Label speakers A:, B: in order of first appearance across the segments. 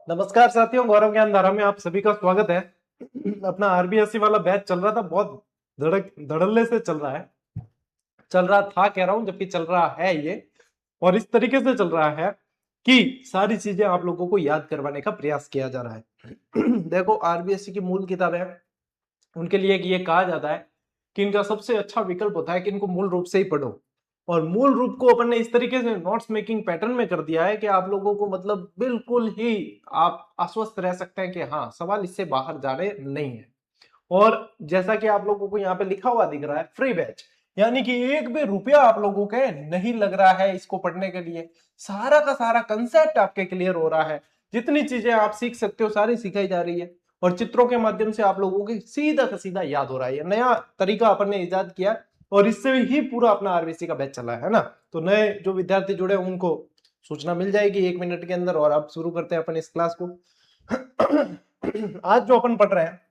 A: नमस्कार साथियों, गौरव ज्ञान धारा में आप सभी का स्वागत है। अपना आरबीएससी वाला बैच चल रहा था, बहुत धड़क धड़ल्ले से चल रहा था कह रहा हूं, जबकि चल रहा है ये। और इस तरीके से चल रहा है कि सारी चीजें आप लोगों को याद करवाने का प्रयास किया जा रहा है। देखो, आरबीएससी की मूल किताबें उनके लिए ये कहा जाता है कि इनका सबसे अच्छा विकल्प होता है कि इनको मूल रूप से ही पढ़ो। और मूल रूप को अपन ने इस तरीके से नोट्स मेकिंग पैटर्न में कर दिया है कि आप लोगों को मतलब बिल्कुल ही आप आश्वस्त रह सकते हैं कि हाँ, सवाल इससे बाहर जा रहे नहीं है। और जैसा कि आप लोगों को यहाँ पे लिखा हुआ दिख रहा है, फ्री बैच, यानी कि एक भी रुपया आप लोगों के नहीं लग रहा है इसको पढ़ने के लिए। सारा का सारा कंसेप्ट आपके क्लियर हो रहा है, जितनी चीजें आप सीख सकते हो सारी सिखाई जा रही है, और चित्रों के माध्यम से आप लोगों के सीधा का सीधा याद हो रहा है। ये नया तरीका अपन ने इजाद किया और इससे ही पूरा अपना आरबीसी का बैच चला है ना। तो नए जो विद्यार्थी जुड़े उनको सूचना मिल जाएगी 1 मिनट के अंदर। और अब शुरू करते हैं अपन इस क्लास को। आज जो अपन पढ़ रहे हैं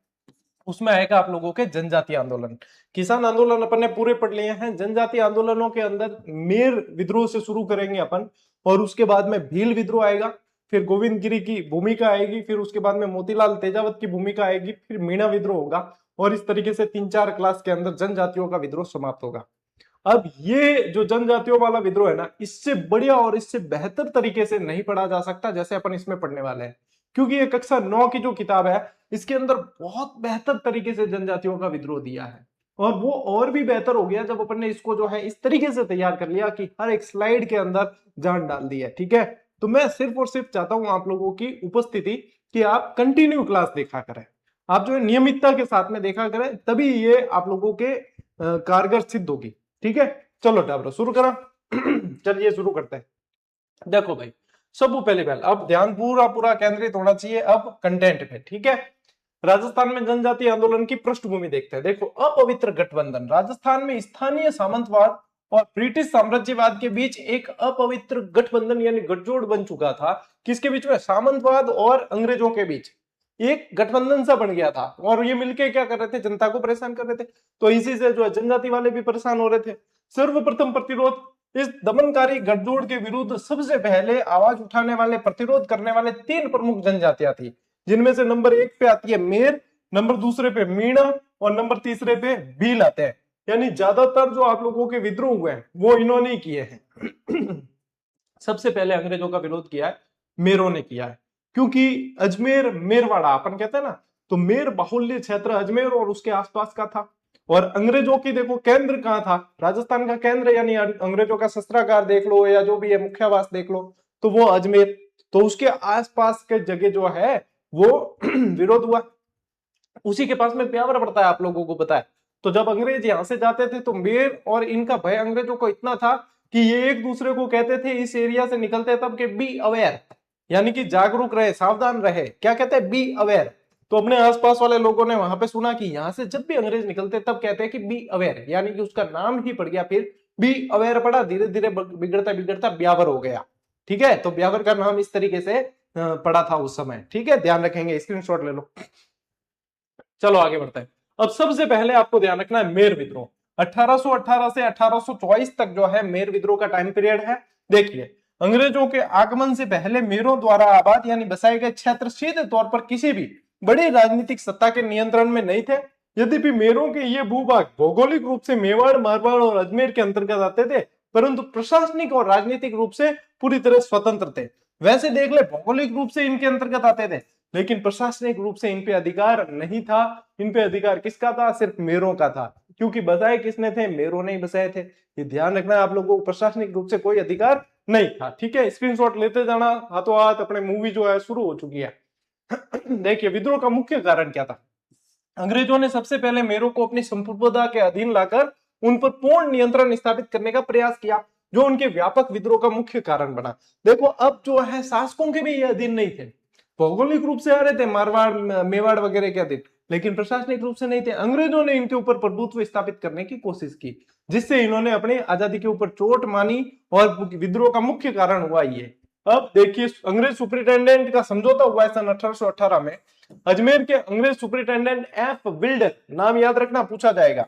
A: उसमें आएगा आप लोगों के जनजातीय आंदोलन। किसान आंदोलन अपन ने पूरे पढ़ लिए हैं। जनजातीय आंदोलनों के अंदर मेर विद्रोह से शुरू करेंगे अपन, और उसके बाद में भील विद्रोह आएगा, फिर गोविंद गिरी की भूमिका आएगी, फिर उसके बाद में मोतीलाल तेजावत की भूमिका आएगी, फिर मीणा विद्रोह होगा। और इस तरीके से 3-4 क्लास के अंदर जनजातियों का विद्रोह समाप्त होगा। अब ये जो जनजातियों वाला विद्रोह है ना, इससे बढ़िया और इससे बेहतर तरीके से नहीं पढ़ा जा सकता जैसे अपन इसमें पढ़ने वाले हैं। क्योंकि ये कक्षा 9 की जो किताब है, इसके अंदर बहुत बेहतर तरीके से जनजातियों का विद्रोह दिया है। और वो और भी बेहतर हो गया जब अपन ने इसको जो है इस तरीके से तैयार कर लिया कि हर एक स्लाइड के अंदर जान डाल दी है। ठीक है, तो मैं सिर्फ और सिर्फ चाहता हूं आप लोगों की उपस्थिति, कि आप कंटिन्यू क्लास देखा करें, आप जो है नियमितता के साथ में देखा करें, तभी ये आप लोगों के कारगर सिद्ध होगी। ठीक है, चलो टाबरो शुरू करा। चलिए शुरू करते हैं। देखो भाई, सब पहले अब ध्यान पूरा पूरा केंद्रित होना चाहिए अब कंटेंट पे। ठीक है, राजस्थान में जनजातीय आंदोलन की पृष्ठभूमि देखते हैं। देखो, अपवित्र गठबंधन, राजस्थान में स्थानीय सामंतवाद और ब्रिटिश साम्राज्यवाद के बीच एक अपवित्र गठबंधन यानी गठजोड़ बन चुका था। किसके बीच में? सामंतवाद और अंग्रेजों के बीच एक गठबंधन सा बन गया था। और ये मिलके क्या कर रहे थे? जनता को परेशान कर रहे थे। तो इसी से जो है जनजाति वाले भी परेशान हो रहे थे। सर्वप्रथम प्रतिरोध इस दमनकारी गठजोड़ के विरुद्ध सबसे पहले आवाज उठाने वाले, प्रतिरोध करने वाले 3 प्रमुख जनजातियां थी, जिनमें से नंबर 1 पे आती है मेर, नंबर दूसरे पे मीणा, और नंबर तीसरे पे भील आते हैं। यानी ज्यादातर जो आप लोगों के विद्रोह हुए हैं वो इन्होंने ही किए हैं। सबसे पहले अंग्रेजों का विरोध किया है मेरों ने किया है। क्योंकि अजमेर मेरवाड़ा अपन कहते हैं ना, तो मेर बाहुल्य क्षेत्र अजमेर और उसके आसपास का था। और अंग्रेजों की देखो केंद्र कहां था? राजस्थान का केंद्र, यानी अंग्रेजों का शस्त्रागार देख लो या जो भी है मुख्यावास देख लो, तो वो अजमेर। तो उसके आसपास के जगह जो है वो विरोध हुआ। उसी के पास में ब्यावर पड़ता है, आप लोगों को पता है। तो जब अंग्रेज यहां से जाते थे तो मेर और इनका भय अंग्रेजों को इतना था कि ये एक दूसरे को कहते थे इस एरिया से निकलते तब के बी अवेयर, यानी कि जागरूक रहे, सावधान रहे। क्या कहते हैं? Be aware. तो अपने आसपास वाले लोगों ने वहां पे सुना कि यहां से जब भी अंग्रेज निकलते तब कहते हैं कि बी अवेयर, यानी कि उसका नाम ही पड़ गया, फिर बी अवेयर पड़ा, धीरे धीरे बिगड़ता बिगड़ता ब्यावर हो गया। ठीक है, तो ब्यावर का नाम इस तरीके से पड़ा था उस समय। ठीक है, ध्यान रखेंगे, स्क्रीनशॉट ले लो। चलो आगे बढ़ते हैं। अब सबसे पहले आपको ध्यान रखना है मेर विद्रोह। 1818 से 1824 तक जो है मेर विद्रोह का टाइम पीरियड है। देखिए, अंग्रेजों के आगमन से पहले मेरों द्वारा आबाद यानी बसाए गए क्षेत्र सीधे तौर पर किसी भी बड़ी राजनीतिक सत्ता के नियंत्रण में नहीं थे। यद्यपि मेरों के ये भूभाग भौगोलिक रूप से मेवाड़, मारवाड़ और अजमेर के अंतर्गत आते थे, परंतु प्रशासनिक और राजनीतिक रूप से पूरी तरह स्वतंत्र थे। वैसे देख ले, भौगोलिक रूप से इनके अंतर्गत आते थे, लेकिन प्रशासनिक रूप से इन पे अधिकार नहीं था। इन पे अधिकार किसका था? सिर्फ मेरों का था। क्योंकि बसाए किसने थे? मेरों ने ही बसाए थे। ये ध्यान रखना है आप लोगों को, प्रशासनिक रूप से कोई अधिकार नहीं था। ठीक है, स्क्रीनशॉट लेते जाना हाथों हाथ। अपने मूवी जो है शुरू हो चुकी है। देखिए, विद्रोह का मुख्य कारण क्या था? अंग्रेजों ने सबसे पहले मेरों को अपनी संप्रभुता के अधीन लाकर उन पर पूर्ण नियंत्रण स्थापित करने का प्रयास किया, जो उनके व्यापक विद्रोह का मुख्य कारण बना। देखो, अब जो है शासकों के भी ये अधीन नहीं थे। भौगोलिक रूप से आ रहे थे मारवाड़, मेवाड़ वगैरह के अधीन, लेकिन प्रशासनिक रूप से नहीं थे। अंग्रेजों ने इनके ऊपर प्रभुत्व स्थापित करने की कोशिश की, जिससे इन्होंने अपनी आजादी के ऊपर चोट मानी, और विद्रोह का मुख्य कारण हुआ ये। अब देखिए, अंग्रेज सुपरिटेंडेंट का समझौता हुआ है सन 1818 में। अजमेर के अंग्रेज सुपरिटेंडेंट एफ विल्डर, नाम याद रखना, पूछा जाएगा।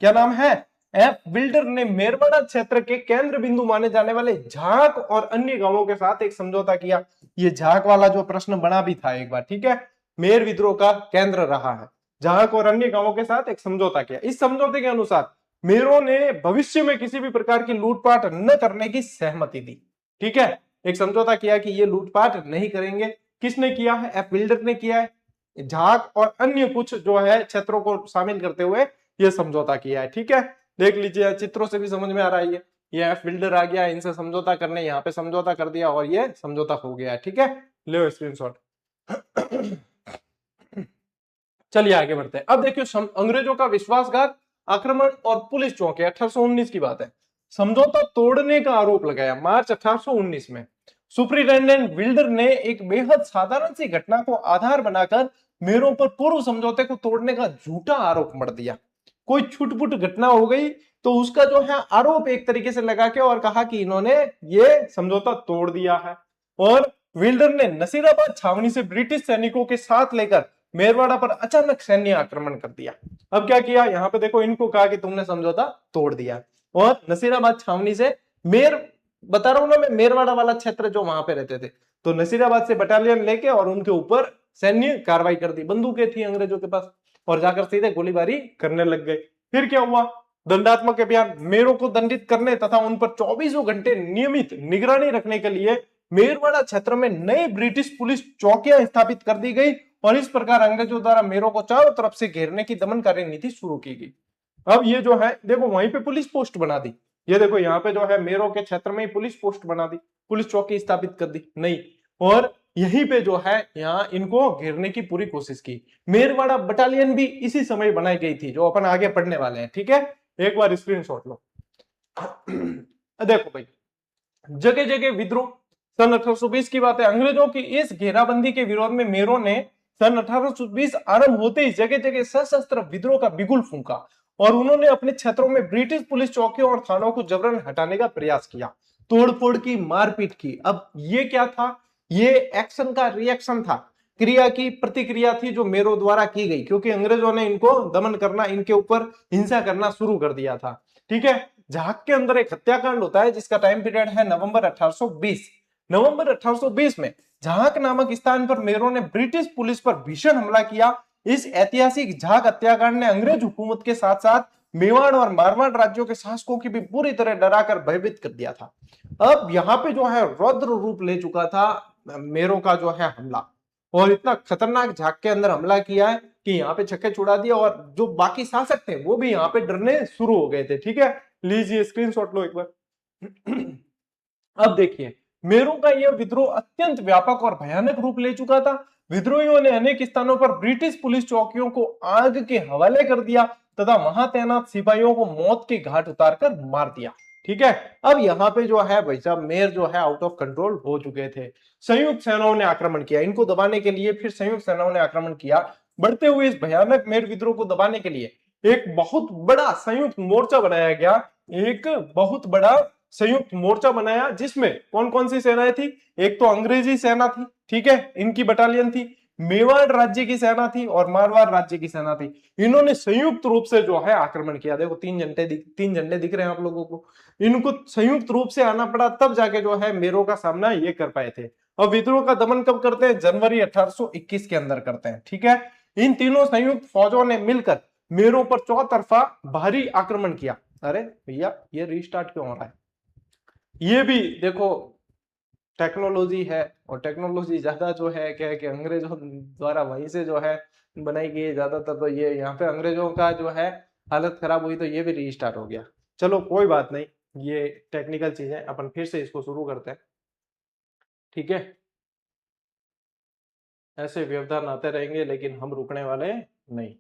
A: क्या नाम है? एफ विल्डर ने मेरवाड़ा क्षेत्र के केंद्र बिंदु माने जाने वाले झाक और अन्य गांवों के साथ एक समझौता किया। ये झाक वाला जो प्रश्न बना भी था एक बार, ठीक है। मेर विद्रोह का केंद्र रहा है। झाक और अन्य गांवों के साथ एक समझौता किया। इस समझौते के अनुसार मेरों ने भविष्य में किसी भी प्रकार की लूटपाट न करने की सहमति दी, ठीक है। एक समझौता किया कि ये लूटपाट नहीं करेंगे। किसने किया है? एफ बिल्डर ने किया है। झाक और अन्य कुछ जो है क्षेत्रों को शामिल करते हुए ये समझौता किया है, ठीक है। देख लीजिए, चित्रों से भी समझ में आ रहा है। ये एफ बिल्डर आ गया, इनसे समझौता करने यहाँ पे समझौता कर दिया और ये समझौता हो गया है, ठीक है। ले स्क्रीनशॉट। चलिए आगे बढ़ते हैं। अब देखिए, अंग्रेजों का विश्वासघात आक्रमण और पुलिस चौकी, 1819 की बात है। समझौता तोड़ने का आरोप लगाया मार्च 1819 में। सुपरिटेंडेंट विल्डर ने एक बेहद साधारण सी घटना को आधार बनाकर मेरों पर पूर्व समझौते को तोड़ने का झूठा आरोप मढ़ दिया। कोई छुटपुट घटना हो गई तो उसका जो है आरोप एक तरीके से लगा के और कहा कि इन्होंने ये समझौता तोड़ दिया है। और विल्डर ने नसीराबाद छावनी से ब्रिटिश सैनिकों के साथ लेकर मेरवाड़ा पर अचानक सैन्य आक्रमण कर दिया। अब क्या किया? यहाँ पे देखो, इनको कहा कि तुमने समझौता तोड़ दिया। और नसीराबाद छावनी से बता रहा हूं ना मैं, मेरवाड़ा वाला क्षेत्र जो वहां पे रहते थे, तो नसीराबाद से बटालियन लेके और उनके ऊपर सैन्य कार्रवाई कर दी। बंदूकें थी अंग्रेजों के पास और जाकर सीधे गोलीबारी करने लग गए। फिर क्या हुआ? दंडात्मक अभियान। मेरों को दंडित करने तथा उन पर 24 घंटे नियमित निगरानी रखने के लिए मेरवाड़ा क्षेत्र में नई ब्रिटिश पुलिस चौकियां स्थापित कर दी गई और इस प्रकार अंग्रेजों द्वारा मेरों को चारों तरफ से घेरने की दमनकारी नीति शुरू की गई। अब ये जो है देखो, वहीं पे पुलिस पोस्ट बना दी। ये देखो, यहाँ पे जो है मेरों के क्षेत्र में ही पुलिस पोस्ट बना दी, पुलिस चौकी स्थापित कर दी नहीं, और यहीं पे जो है यहाँ इनको घेरने की पूरी कोशिश की। मेरवाड़ा बटालियन भी इसी समय बनाई गई थी, जो अपन आगे पढ़ने वाले हैं, ठीक है। एक बार स्क्रीनशॉट लो। देखो भाई, जगह जगह विद्रोह। सन 1820 की बात है। अंग्रेजों की इस घेराबंदी के विरोध में मेरों ने सन 1820 आरंभ होते ही जगह जगह सशस्त्र विद्रोह का बिगुल फूंका और उन्होंने अपने क्षेत्रों में ब्रिटिश पुलिस चौकियों और थानों को जबरन हटाने का प्रयास किया, तोड़फोड़ की, मारपीट की। अब ये क्या था? ये एक्शन का रिएक्शन था, क्रिया की प्रतिक्रिया थी जो मेरों द्वारा की गई, क्योंकि अंग्रेजों ने इनको दमन करना, इनके ऊपर हिंसा करना शुरू कर दिया था, ठीक है। झाक के अंदर एक हत्याकांड होता है जिसका टाइम पीरियड है नवंबर 1820। नवंबर 1820 में झाक नामक स्थान पर मेरों ने ब्रिटिश पुलिस पर भीषण हमला किया। इस ऐतिहासिक झाक हत्याकांड ने अंग्रेज हुकूमत के साथ साथ मेवाड़ और मारवाड़ राज्यों के शासकों की भी पूरी तरह डराकर भयभीत कर दिया था। अब यहाँ पे जो है रौद्र रूप ले चुका था मेरों का जो है हमला, और इतना खतरनाक झाक के अंदर हमला किया है कि यहाँ पे छक्के छुड़ा दिया और जो बाकी शासक थे वो भी यहाँ पे डरने शुरू हो गए थे, ठीक है। लीजिए स्क्रीनशॉट लो एक बार। अब देखिए, मेरों का यह विद्रोह अत्यंत व्यापक और भयानक रूप ले चुका था। विद्रोहियों ने अनेक स्थानों पर ब्रिटिश पुलिस चौकियों को आग के हवाले कर दिया तथा वहां तैनात सिपाहियों को मौत के घाट उतारकर मार दिया, ठीक है। अब यहाँ पे जो है भाई साहब, मेयर जो है आउट ऑफ कंट्रोल हो चुके थे। संयुक्त सेनाओं ने आक्रमण किया इनको दबाने के लिए। फिर संयुक्त सेनाओं ने आक्रमण किया। बढ़ते हुए इस भयानक मेयर विद्रोह को दबाने के लिए एक बहुत बड़ा संयुक्त मोर्चा बनाया गया। एक बहुत बड़ा संयुक्त मोर्चा बनाया जिसमें कौन कौन सी सेनाएं थी? एक तो अंग्रेजी सेना थी, ठीक है, इनकी बटालियन थी, मेवाड़ राज्य की सेना थी और मारवाड़ राज्य की सेना थी। इन्होंने संयुक्त रूप से जो है आक्रमण किया। देखो, तीन झंडे दिख रहे हैं आप लोगों को। इनको संयुक्त रूप से आना पड़ा, तब जाके जो है मेरों का सामना ये कर पाए थे। और विद्रोह का दमन कब करते हैं? जनवरी 1821 के अंदर करते हैं, ठीक है। इन तीनों संयुक्त फौजों ने मिलकर मेरों पर चौतरफा भारी आक्रमण किया। अरे भैया, ये रीस्टार्ट क्यों हो रहा है? ये भी देखो टेक्नोलॉजी है, और टेक्नोलॉजी ज्यादा जो है क्या है कि अंग्रेजों द्वारा वहीं से जो है बनाई गई ज्यादातर। तो ये यहाँ पे अंग्रेजों का जो है हालत खराब हुई तो ये भी रीस्टार्ट हो गया। चलो कोई बात नहीं, ये टेक्निकल चीजें, अपन फिर से इसको शुरू करते हैं, ठीक है। ऐसे व्यवधान आते रहेंगे लेकिन हम रुकने वाले नहीं,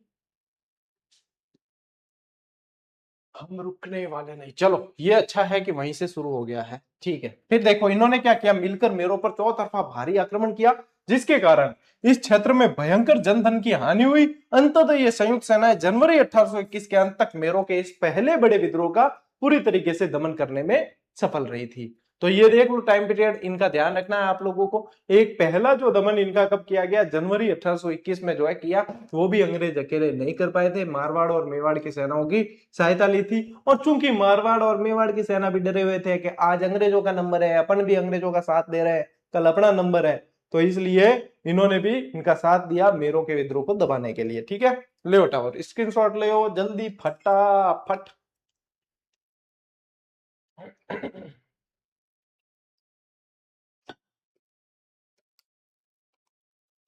A: हम रुकने वाले नहीं। चलो, ये अच्छा है कि वहीं से शुरू हो गया है, ठीक है। फिर देखो, इन्होंने क्या किया? मिलकर मेरों पर चौतरफा भारी आक्रमण किया, जिसके कारण इस क्षेत्र में भयंकर जनधन की हानि हुई। अंततः ये संयुक्त सेनाएं जनवरी 1821 के अंत तक मेरों के इस पहले बड़े विद्रोह का पूरी तरीके से दमन करने में सफल रही थी। तो ये देख लो टाइम पीरियड, इनका ध्यान रखना है आप लोगों को। एक पहला जो दमन इनका कब किया गया? जनवरी 1821 में जो है किया। वो भी अंग्रेज अकेले नहीं कर पाए थे, मारवाड़ और मेवाड़ की सेनाओं की सहायता ली थी। और चूंकि मारवाड़ और मेवाड़ की सेना भी डरे हुए थे कि आज अंग्रेजों का नंबर है, अपन भी अंग्रेजों का साथ दे रहे हैं, कल अपना नंबर है, तो इसलिए इन्होंने भी इनका साथ दिया मेरों के विद्रोह को दबाने के लिए। ठीक है, ले टावर स्क्रीनशॉट ले जल्दी फटाफट।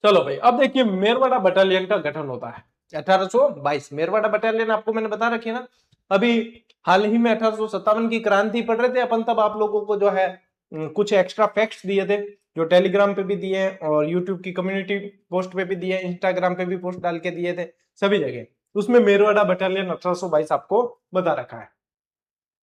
A: चलो भाई, अब देखिए मेरवाड़ा बटालियन का गठन होता है 1822। मेरवाड़ा बटालियन आपको मैंने बता रखी है ना, अभी हाल ही में 1857 की क्रांति पढ़ रहे थे अपन, तब आप लोगों को जो है कुछ एक्स्ट्रा फैक्ट्स दिए थे, जो टेलीग्राम पे भी दिए और यूट्यूब की कम्युनिटी पोस्ट पे भी दिए, इंस्टाग्राम पे भी पोस्ट डाल के दिए थे, सभी जगह उसमें मेरवाड़ा बटालियन 1822 आपको बता रखा है।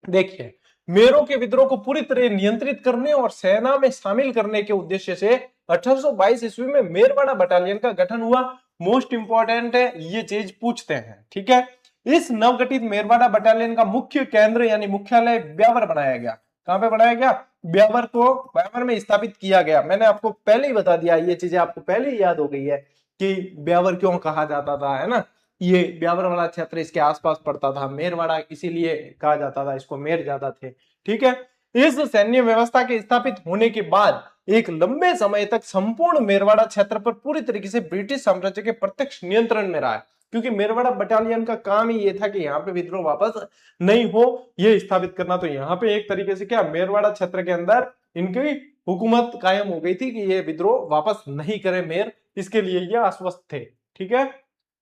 A: देखिए, मेरों के विद्रोह को पूरी तरह नियंत्रित करने और सेना में शामिल करने के उद्देश्य से 1822 ईस्वी में मेरवाड़ा बटालियन का गठन हुआ। मोस्ट इंपॉर्टेंट है, ये चीज पूछते हैं। ठीक है, इस नवगठित मेरवाड़ा बटालियन का मुख्य केंद्र यानी मुख्यालय ब्यावर बनाया गया। कहां पे बनाया गया? ब्यावर में स्थापित किया गया। मैंने आपको पहले ही बता दिया, ये चीजें आपको पहले ही याद हो गई है कि ब्यावर क्यों कहा जाता था, है ना। ये ब्यावर वाला क्षेत्र इसके आसपास पड़ता था, मेरवाड़ा इसीलिए कहा जाता था, इसको मेर ज्यादा थे। ठीक है, इस सैन्य व्यवस्था के स्थापित होने के बाद एक लंबे समय तक संपूर्ण मेरवाड़ा क्षेत्र पर पूरी तरीके से ब्रिटिश साम्राज्य के प्रत्यक्ष नियंत्रण में रहा है, क्योंकि मेरवाड़ा बटालियन का काम ही ये था कि यहाँ पे विद्रोह वापस नहीं हो, ये स्थापित करना। तो यहाँ पे एक तरीके से क्या, मेरवाड़ा क्षेत्र के अंदर इनकी हुकूमत कायम हो गई थी कि ये विद्रोह वापस नहीं करे मेर, इसके लिए ये आश्वस्त थे। ठीक है,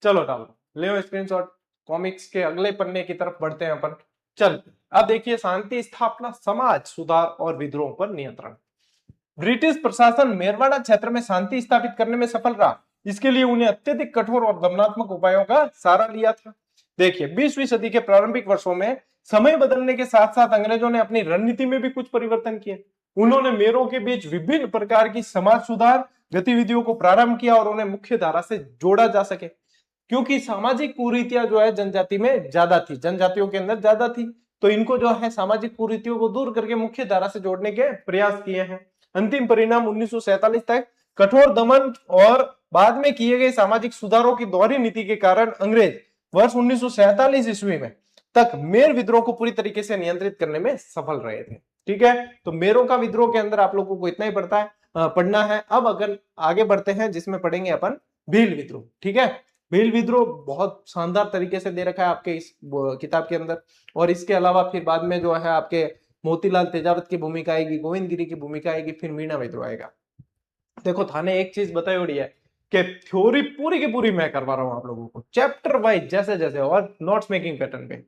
A: चलो डालो, ले स्क्रीनशॉट। कॉमिक्स के अगले पन्ने की तरफ बढ़ते हैं अपन। चल, अब देखिए, शांति स्थापना, समाज सुधार और विद्रोह पर नियंत्रण। ब्रिटिश प्रशासन मेरवाड़ा क्षेत्र में शांति स्थापित करने में सफल रहा। इसके लिए उन्हें अत्यधिक कठोर और दमनात्मक उपायों का सहारा लिया था। देखिए, 20वीं सदी के प्रारंभिक वर्षों में समय बदलने के साथ साथ अंग्रेजों ने अपनी रणनीति में भी कुछ परिवर्तन किए। उन्होंने मेरों के बीच विभिन्न प्रकार की समाज सुधार गतिविधियों को प्रारंभ किया और उन्हें मुख्य धारा से जोड़ा जा सके, क्योंकि सामाजिक कुरीतियां जो है जनजाति में ज्यादा थी, जनजातियों के अंदर ज्यादा थी, तो इनको जो है सामाजिक कुरीतियों को दूर करके मुख्य धारा से जोड़ने के प्रयास किए हैं। अंतिम परिणाम 1947 तक कठोर दमन और बाद में किए गए सामाजिक सुधारों की दोहरी नीति के कारण अंग्रेज वर्ष 1947 ईस्वी में तक मेर विद्रोह को पूरी तरीके से नियंत्रित करने में सफल रहे थे। ठीक है, तो मेरों का विद्रोह के अंदर आप लोगों को इतना ही पढ़ना है। अब अगर आगे बढ़ते हैं, जिसमें पढ़ेंगे अपन भील विद्रोह। ठीक है, भील विद्रोह बहुत शानदार तरीके से दे रखा है आपके इस किताब के अंदर, और इसके अलावा फिर बाद में जो है आपके मोतीलाल तेजावत की भूमिका आएगी, गोविंद गिरी की भूमिका आएगी, फिर मीणा विद्रोह आएगा। देखो, थाने एक चीज बताई हुई है कि थ्योरी पूरी की पूरी मैं करवा रहा हूं आप लोगों को, चैप्टर वाइज जैसे जैसे, और नोट्स मेकिंग पैटर्न पे।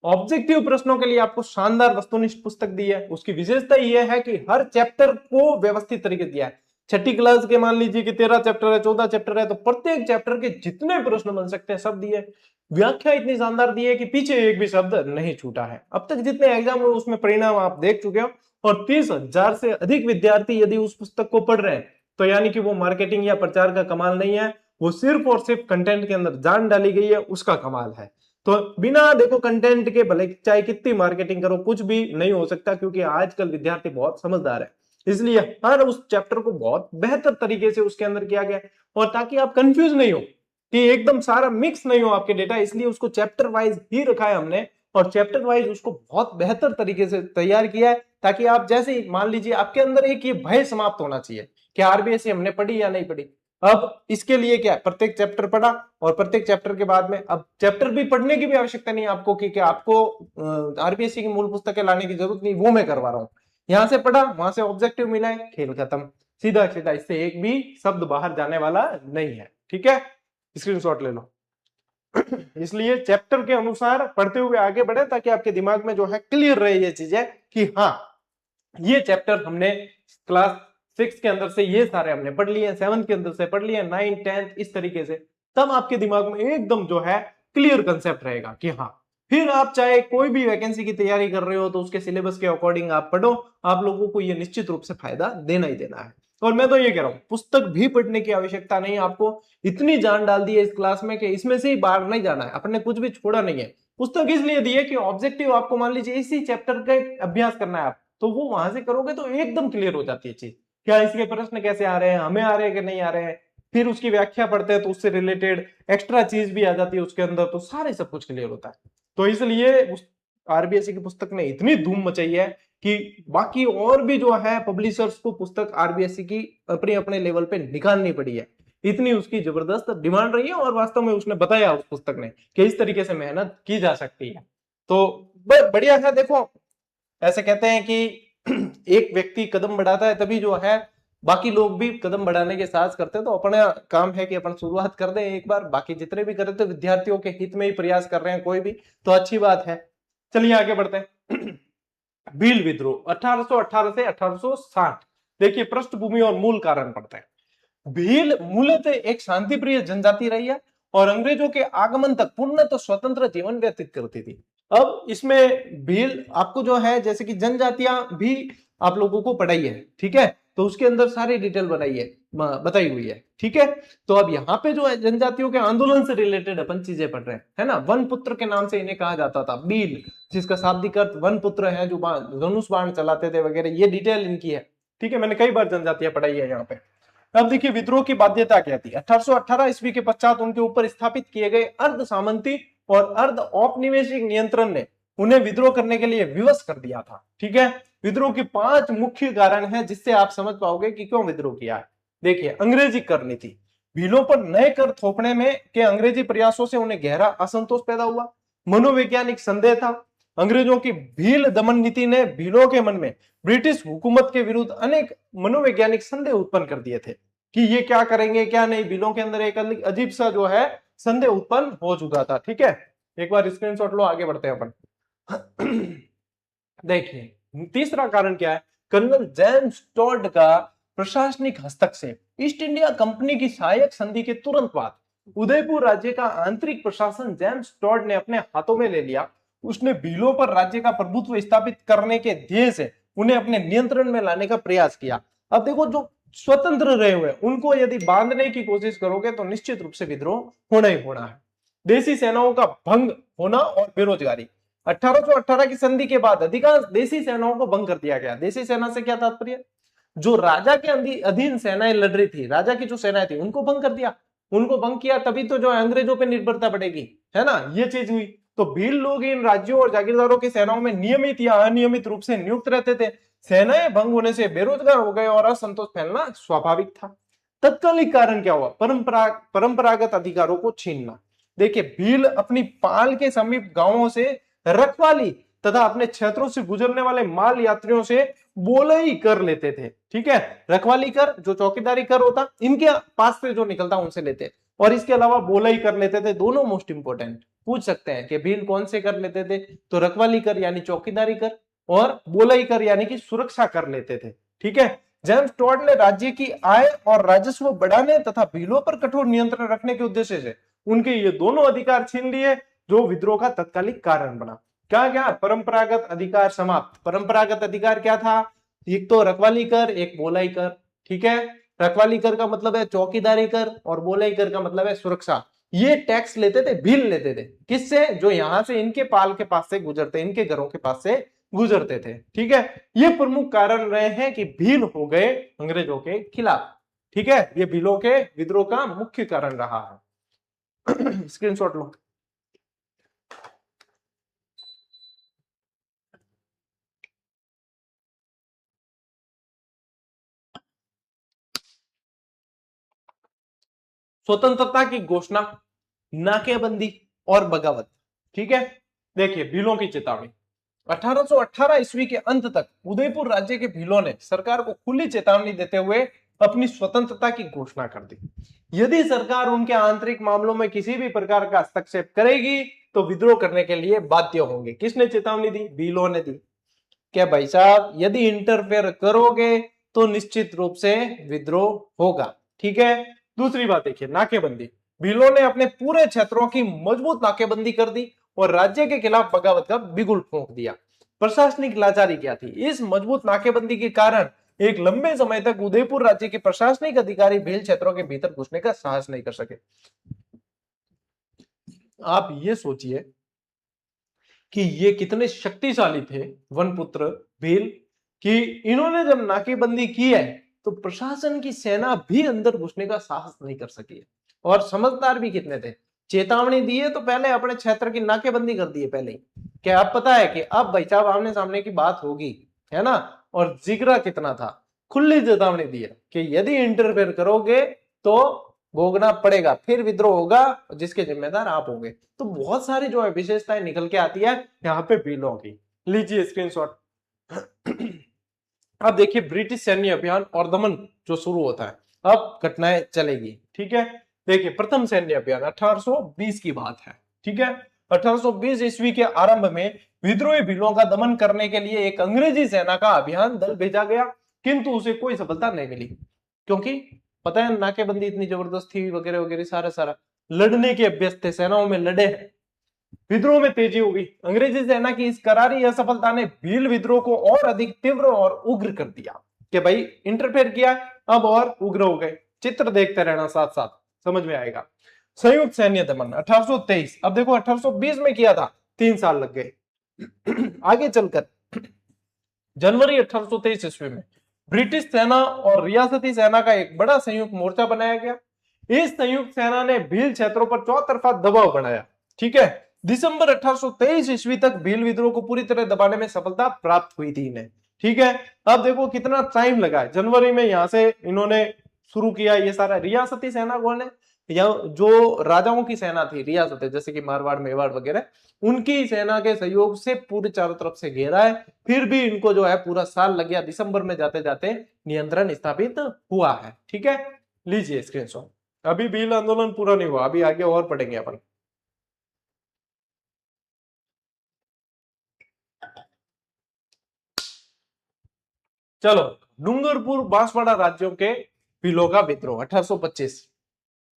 A: ऑब्जेक्टिव प्रश्नों के लिए आपको शानदार वस्तुनिष्ठ पुस्तक दी है। उसकी विशेषता यह है कि हर चैप्टर को व्यवस्थित तरीके से दिया है। छठी क्लास के मान लीजिए कि 13 चैप्टर है, 14 चैप्टर है, तो प्रत्येक चैप्टर के जितने प्रश्न बन सकते हैं सब दिए। व्याख्या इतनी शानदार दी है कि पीछे एक भी शब्द नहीं छूटा है। अब तक जितने एग्जाम हुए उसमें परिणाम आप देख चुके हो, और 30,000 से अधिक विद्यार्थी यदि उस पुस्तक को पढ़ रहे हैं, तो यानी कि वो मार्केटिंग या प्रचार का कमाल नहीं है, वो सिर्फ और सिर्फ कंटेंट के अंदर जान डाली गई है, उसका कमाल है। तो बिना देखो कंटेंट के भले चाहे कितनी मार्केटिंग करो, कुछ भी नहीं हो सकता, क्योंकि आजकल विद्यार्थी बहुत समझदार है। इसलिए हर उस चैप्टर को बहुत बेहतर तरीके से उसके अंदर किया गया, और ताकि आप कंफ्यूज नहीं हो कि एकदम सारा मिक्स नहीं हो आपके डेटा, इसलिए उसको चैप्टर वाइज ही रखा है हमने, और चैप्टर वाइज उसको बहुत बेहतर तरीके से तैयार किया है, ताकि आप जैसे ही मान लीजिए आपके अंदर एक ये भय समाप्त होना चाहिए कि आरबीएससी हमने पढ़ी या नहीं पढ़ी। अब इसके लिए क्या, प्रत्येक चैप्टर पढ़ा, और प्रत्येक चैप्टर के बाद में अब चैप्टर भी पढ़ने की भी आवश्यकता नहीं आपको कि आपको आरबीएससी की मूल पुस्तकें लाने की जरूरत नहीं, वो मैं करवा रहा हूं। यहां से पढ़ा, वहां से ऑब्जेक्टिव मिला है, खेल खत्म, सीधा सीधा, इससे एक भी शब्द बाहर जाने वाला नहीं है। ठीक है, स्क्रीनशॉट ले लो। इसलिए चैप्टर के अनुसार पढ़ते हुए आगे बढ़े, ताकि आपके दिमाग में जो है क्लियर रहे ये चीजें कि हाँ, ये चैप्टर हमने क्लास 6 के अंदर से ये सारे हमने पढ़ लिए, 7 के अंदर से पढ़ लिए, 9, 10 इस तरीके से, तब आपके दिमाग में एकदम जो है क्लियर कंसेप्ट रहेगा कि हाँ, फिर आप चाहे कोई भी वैकेंसी की तैयारी कर रहे हो तो उसके सिलेबस के अकॉर्डिंग आप पढ़ो, आप लोगों को ये निश्चित रूप से फायदा देना ही देना है। और मैं तो ये कह रहा हूं, पुस्तक भी पढ़ने की आवश्यकता नहीं, आपको इतनी जान डाल दी है इस क्लास में कि इसमें से ही बाहर नहीं जाना है, अपने कुछ भी छोड़ा नहीं है। पुस्तक इसलिए दी है कि ऑब्जेक्टिव आपको मान लीजिए इसी चैप्टर का अभ्यास करना है आप, तो वो वहां से करोगे तो एकदम क्लियर हो जाती है चीज, क्या इसके प्रश्न कैसे आ रहे हैं, हमें आ रहे हैं कि नहीं आ रहे हैं। फिर उसकी व्याख्या पढ़ते हैं तो उससे रिलेटेड एक्स्ट्रा चीज भी आ जाती है उसके अंदर, तो सारे सब कुछ क्लियर होता है। तो इसलिए उस आरबीएससी की पुस्तक ने इतनी धूम मचाई है कि बाकी और भी जो है पब्लिशर्स को पुस्तक आरबीएससी की अपने अपने लेवल पे निकालनी पड़ी है, इतनी उसकी जबरदस्त डिमांड रही है। और वास्तव में उसने बताया उस पुस्तक ने कि इस तरीके से मेहनत की जा सकती है। तो बढ़िया है। देखो ऐसे कहते हैं कि एक व्यक्ति कदम बढ़ाता है तभी जो है बाकी लोग भी कदम बढ़ाने के साथ करते हैं। तो अपना काम है कि अपन शुरुआत कर दें एक बार, बाकी जितने भी कर रहे थे विद्यार्थियों के हित में ही प्रयास कर रहे हैं कोई भी, तो अच्छी बात है। चलिए आगे बढ़ते हैं। भील विद्रोह 1818 से 1860। देखिए पृष्ठभूमि और मूल कारण पढ़ते हैं। भील मूलतः एक शांतिप्रिय जनजाति रही है और अंग्रेजों के आगमन तक पूर्णतः स्वतंत्र जीवन व्यतीत करती थी। अब इसमें भील आपको जो है जैसे कि जनजातियां भी आप लोगों को पढ़ाई है, ठीक है, तो उसके अंदर सारी डिटेल बताई हुई है, ठीक है। तो अब यहाँ पे जो है जनजातियों के आंदोलन से रिलेटेड अपन चीजें पढ़ रहे हैं, है ना। वन पुत्र के नाम से इन्हें कहा जाता था, भील, जिसका शाब्दिक अर्थ वन पुत्र है, जो धनुष बाण चलाते थे वगैरह, ये डिटेल इनकी है, ठीक है। मैंने कई बार जनजातियां पढ़ाई है यहाँ पे। अब देखिए विद्रोह की बाध्यता क्या थी। 1818 ईस्वी के पश्चात उनके ऊपर स्थापित किए गए अर्ध सामंती और अर्ध औपनिवेशिक नियंत्रण ने उन्हें विद्रोह करने के लिए विवश कर दिया था, ठीक है। विद्रोह के 5 मुख्य कारण हैं जिससे आप समझ पाओगे कि क्यों विद्रोह किया है। देखिए अंग्रेजी कर नीति, भीलों पर नए कर थोपने में के अंग्रेजी प्रयासों से उन्हें गहरा असंतोष पैदा हुआ। मनोवैज्ञानिक संदेह था। अंग्रेजों की भील दमन नीति ने भीलों के मन में ब्रिटिश हुकूमत के विरुद्ध अनेक मनोवैज्ञानिक संदेह उत्पन्न कर दिए थे कि ये क्या करेंगे क्या नहीं। भीलों के अंदर एक अजीब सा जो है संदेह उत्पन्न हो चुका था, ठीक है। एक बार स्क्रीनशॉट लो, आगे बढ़ते हैं अपन। देखिए तीसरा कारण क्या है। कर्नल जेम्स टॉड का प्रशासनिक हस्तक्षेप। ईस्ट इंडिया कंपनी की सहायक संधि के तुरंत बाद उदयपुर राज्य का आंतरिक प्रशासन जेम्स टॉड ने अपने हाथों में ले लिया। उसने भीलों पर राज्य का प्रभुत्व स्थापित करने के ध्येय से उन्हें अपने नियंत्रण में लाने का प्रयास किया। अब देखो जो स्वतंत्र रहे हुए उनको यदि बांधने की कोशिश करोगे तो निश्चित रूप से विद्रोह होना ही होना है। देसी सेनाओं का भंग होना और बेरोजगारी। 1818 की संधि के बाद अधिकांश देसी सेनाओं को भंग कर दिया गया। देसी सेना से क्या तात्पर्य, जो राजा के अधीन सेनाएं लड़ रही थी, राजा की जो सेनाएं थी उनको भंग कर दिया। उनको भंग किया तभी तो जो अंग्रेजों पर निर्भरता बढ़ेगी, है ना, ये चीज हुई। तो भील लोग इन राज्यों और जागीरदारों की सेनाओं में नियमित या अनियमित रूप से नियुक्त रहते थे। सेनाएं भंग होने से बेरोजगार हो गए और असंतोष फैलना स्वाभाविक था। तत्कालिक कारण क्या हुआ, परंपरागत अधिकारों को छीनना। देखिए भील अपनी पाल के समीप गांवों से रखवाली तथा अपने क्षेत्रों से गुजरने वाले माल यात्रियों से बोलई कर लेते थे, ठीक है। रखवाली कर जो चौकीदारी कर होता, इनके पास से जो निकलता उनसे लेते, और इसके अलावा बोलई कर लेते थे। दोनों मोस्ट इंपोर्टेंट पूछ सकते हैं कि भील कौन से कर लेते थे, तो रखवाली कर यानी चौकीदारी कर, और बोलई कर यानी कि सुरक्षा कर लेते थे, ठीक है। जेम्स टॉड ने राज्य की आय और राजस्व बढ़ाने तथा भीलों पर कठोर नियंत्रण रखने के उद्देश्य से उनके ये दोनों अधिकार छीन लिए, जो विद्रोह का तत्कालिक कारण बना। क्या क्या, परंपरागत अधिकार समाप्त। परंपरागत अधिकार क्या था, एक तो रखवाली कर, एक बोलाई कर, ठीक है। रखवाली कर का मतलब है चौकीदारी कर और बोलाई कर का मतलब है सुरक्षा। ये टैक्स लेते थे, भील लेते थे, किससे, जो यहां से इनके पाल के पास से गुजरते, इनके घरों के पास से गुजरते थे, ठीक है। ये प्रमुख कारण रहे हैं कि भील हो गए अंग्रेजों के खिलाफ, ठीक है। ये भीलों के विद्रोह का मुख्य कारण रहा है। स्क्रीनशॉट लो। स्वतंत्रता की घोषणा, नाकेबंदी और बगावत, ठीक है। देखिए भीलों की चेतावनी। 1818 ईस्वी के अंत तक उदयपुर राज्य के भीलों ने सरकार को खुली चेतावनी देते हुए अपनी स्वतंत्रता की घोषणा कर दी। यदि सरकार उनके आंतरिक मामलों में किसी भी प्रकार का हस्तक्षेप करेगी तो विद्रोह करने के लिए बाध्य होंगे। किसने चेतावनी दी, भीलों ने दी। क्या भाई साहब यदि इंटरफेयर करोगे तो निश्चित रूप से विद्रोह होगा, ठीक है। दूसरी बात देखिए, नाकेबंदी। भीलों ने अपने पूरे क्षेत्रों की मजबूत नाकेबंदी कर दी और राज्य के खिलाफ बगावत का बिगुल फूंक दिया। प्रशासनिक लाचारी क्या थी, इस मजबूत नाकेबंदी के कारण एक लंबे समय तक उदयपुर राज्य के प्रशासनिक अधिकारी भील क्षेत्रों के भीतर घुसने का साहस नहीं कर सके। आप ये सोचिए कि ये कितने शक्तिशाली थे वनपुत्र भील, कि इन्होंने जब नाकेबंदी की है तो प्रशासन की सेना भी अंदर घुसने का साहस नहीं कर सकी है। और समझदार भी कितने थे, चेतावनी दी है तो पहले अपने क्षेत्र की नाकेबंदी कर दी है पहले ही। क्या आप पता है कि अब भाई साहब आमने सामने की बात होगी है ना, और जिगरा कितना था, खुली चेतावनी दी है कि यदि इंटरफेयर करोगे तो भोगना पड़ेगा, फिर विद्रोह होगा जिसके जिम्मेदार आप होंगे। तो बहुत सारी जो है विशेषताएं निकल के आती है यहाँ पे भीलों की। लीजिए स्क्रीनशॉट। अब देखिए ब्रिटिश सैन्य अभियान और दमन जो शुरू होता है, अब घटनाएं चलेगी, ठीक है। देखिए प्रथम सैन्य अभियान 1820 की बात है, ठीक है। 1820 ईस्वी के आरंभ में विद्रोही भीलों का दमन करने के लिए एक अंग्रेजी सेना का अभियान दल भेजा गया, किंतु उसे कोई सफलता नहीं मिली, क्योंकि पता है नाकेबंदी इतनी जबरदस्त थी वगैरह वगैरह, सारा सारा लड़ने के अभ्यस्त थे, सेनाओं में लड़े हैं, विद्रोह में तेजी होगी। अंग्रेजी सेना की इस करारी असफलता ने भील विद्रोह को और अधिक तीव्र और उग्र कर दिया कि भाई इंटरफेयर किया, अब और उग्र हो गए। चित्र देखते रहना साथ साथ, समझ में आएगा। संयुक्त सैन्य दमन 1823, अब देखो 1820 में किया था, 3 साल लग गए। आगे चलकर जनवरी 1823 ईस्वी में ब्रिटिश सेना और रियासती सेना का एक बड़ा संयुक्त मोर्चा बनाया गया। इस संयुक्त सेना ने भील क्षेत्रों पर चौतरफा दबाव बनाया, ठीक है। दिसंबर 1823 ईस्वी तक भील विद्रोह को पूरी तरह दबाने में सफलता प्राप्त हुई थी इन्हें, ठीक है। अब देखो कितना टाइम लगा है, जनवरी में यहां से इन्होंने शुरू किया ये सारा। रियासती सेना कौन है, या जो राजाओं की सेना थी रियासतें, जैसे कि मारवाड़ मेवाड़ वगैरह, उनकी सेना के सहयोग से पूरी चारों तरफ से घेरा है। फिर भी इनको जो है पूरा साल लग गया, दिसंबर में जाते जाते नियंत्रण स्थापित हुआ है, ठीक है। लीजिए स्क्रीनशॉट। अभी भील आंदोलन पूरा नहीं हुआ, अभी आगे और पढ़ेंगे अपन। चलो, डूंगरपुर बांसवाड़ा राज्यों के भीलों का विद्रोह 1825,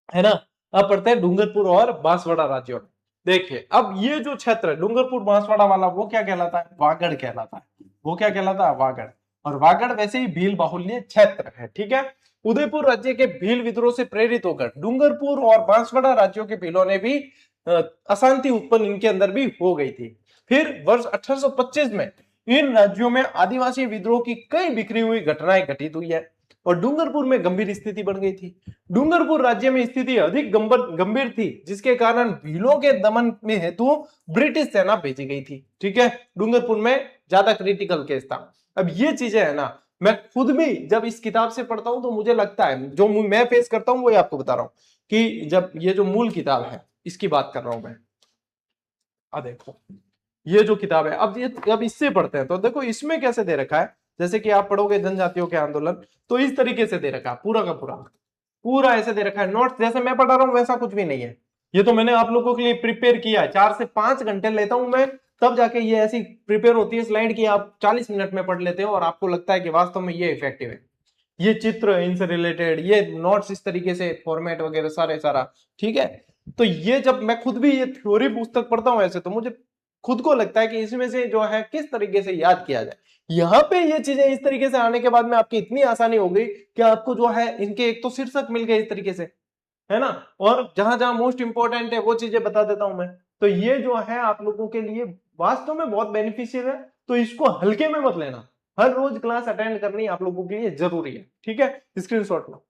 A: है ना। अब पढ़ते हैं डूंगरपुर और बांसवाड़ा राज्यों। देखिए अब ये जो क्षेत्र है डूंगरपुर बांसवाड़ा वाला, वो क्या कहलाता है, वागड़ कहलाता है। वो क्या कहलाता है, वागड़। और वागड़ वैसे ही भील बाहुल्य क्षेत्र है, ठीक है। उदयपुर राज्य के भील विद्रोह से प्रेरित होकर डूंगरपुर और बांसवाड़ा राज्यों के भीलों ने भी अशांति उत्पन्न इनके अंदर भी हो गई थी। फिर वर्ष 1825 में इन राज्यों में आदिवासी विद्रोह की कई बिखरी हुई घटनाएं घटित हुई है और डूंगरपुर में गंभीर स्थिति बन गई थी। डूंगरपुर राज्य में स्थिति अधिक गंभीर थी, जिसके कारण भीलों के दमन में हेतु ब्रिटिश सेना भेजी गई थी, ठीक है। डूंगरपुर में ज्यादा क्रिटिकल केस था। अब ये चीजें है ना, मैं खुद भी जब इस किताब से पढ़ता हूं तो मुझे लगता है, जो मैं फेस करता हूं वही आपको बता रहा हूं, कि जब ये जो मूल किताब है इसकी बात कर रहा हूं मैं। देखो ये जो किताब है, अब इससे पढ़ते हैं तो देखो इसमें कैसे दे रखा है, जैसे कि आप पढ़ोगे जनजातियों के आंदोलन, तो इस तरीके से दे रखा है पूरा का पूरा ऐसे दे रखा है। नोट्स जैसे मैं पढ़ा रहा हूं वैसा कुछ भी नहीं है, ये तो मैंने आप लोगों के लिए प्रिपेयर किया है। 4 से 5 घंटे लेता हूं मैं, तब जाके ये ऐसी प्रिपेयर होती है स्लाइड की आप 40 मिनट में पढ़ लेते हो और आपको लगता है कि वास्तव में ये इफेक्टिव है। ये चित्र इनसे रिलेटेड, ये नोट्स इस तरीके से फॉर्मेट वगैरह सारा, ठीक है। तो ये जब मैं खुद भी ये थ्योरी पुस्तक पढ़ता हूं ऐसे, तो मुझे खुद को लगता है कि इसमें से जो है किस तरीके से याद किया जाए। यहाँ पे ये चीजें इस तरीके से आने के बाद में आपकी इतनी आसानी हो गई कि आपको जो है इनके एक तो शीर्षक मिल गए इस तरीके से, है ना, और जहां जहां मोस्ट इंपॉर्टेंट है वो चीजें बता देता हूं मैं। तो ये जो है आप लोगों के लिए वास्तव में बहुत बेनिफिशियल है, तो इसको हल्के में मत लेना। हर रोज क्लास अटेंड करनी आप लोगों के लिए जरूरी है, ठीक है। स्क्रीनशॉट लो।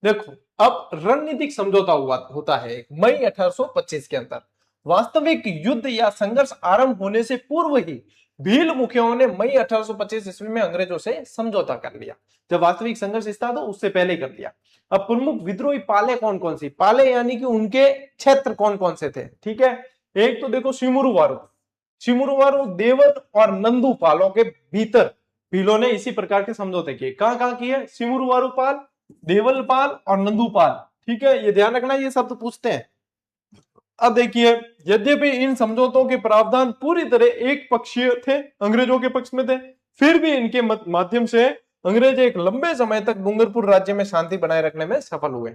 A: देखो अब रणनीतिक समझौता हुआ होता है मई 1825 के अंदर। वास्तविक युद्ध या संघर्ष आरंभ होने से पूर्व ही भील मुखियाओं ने मई 1825 ईस्वी में अंग्रेजों से समझौता कर लिया। जब वास्तविक संघर्ष स्टार्ट हो उससे पहले कर दिया। अब प्रमुख विद्रोही पाले कौन कौन सी, पाले यानी कि उनके क्षेत्र कौन कौन से थे, ठीक है। एक तो देखो सिमुरुवारू देवल और नंदू पालों के भीतर भीलों ने इसी प्रकार के समझौते किए। कहां कहां किए, सिमुरुवारू पाल, देवलपाल और नंदूपाल, ठीक है। ये ध्यान रखना, ये शब्द पूछते हैं। अब देखिए यद्यपि इन समझौतों के प्रावधान पूरी तरह एक पक्षीय थे, अंग्रेजों के पक्ष में थे, फिर भी इनके माध्यम से अंग्रेज एक लंबे समय तक डूंगरपुर राज्य में शांति बनाए रखने में सफल हुए।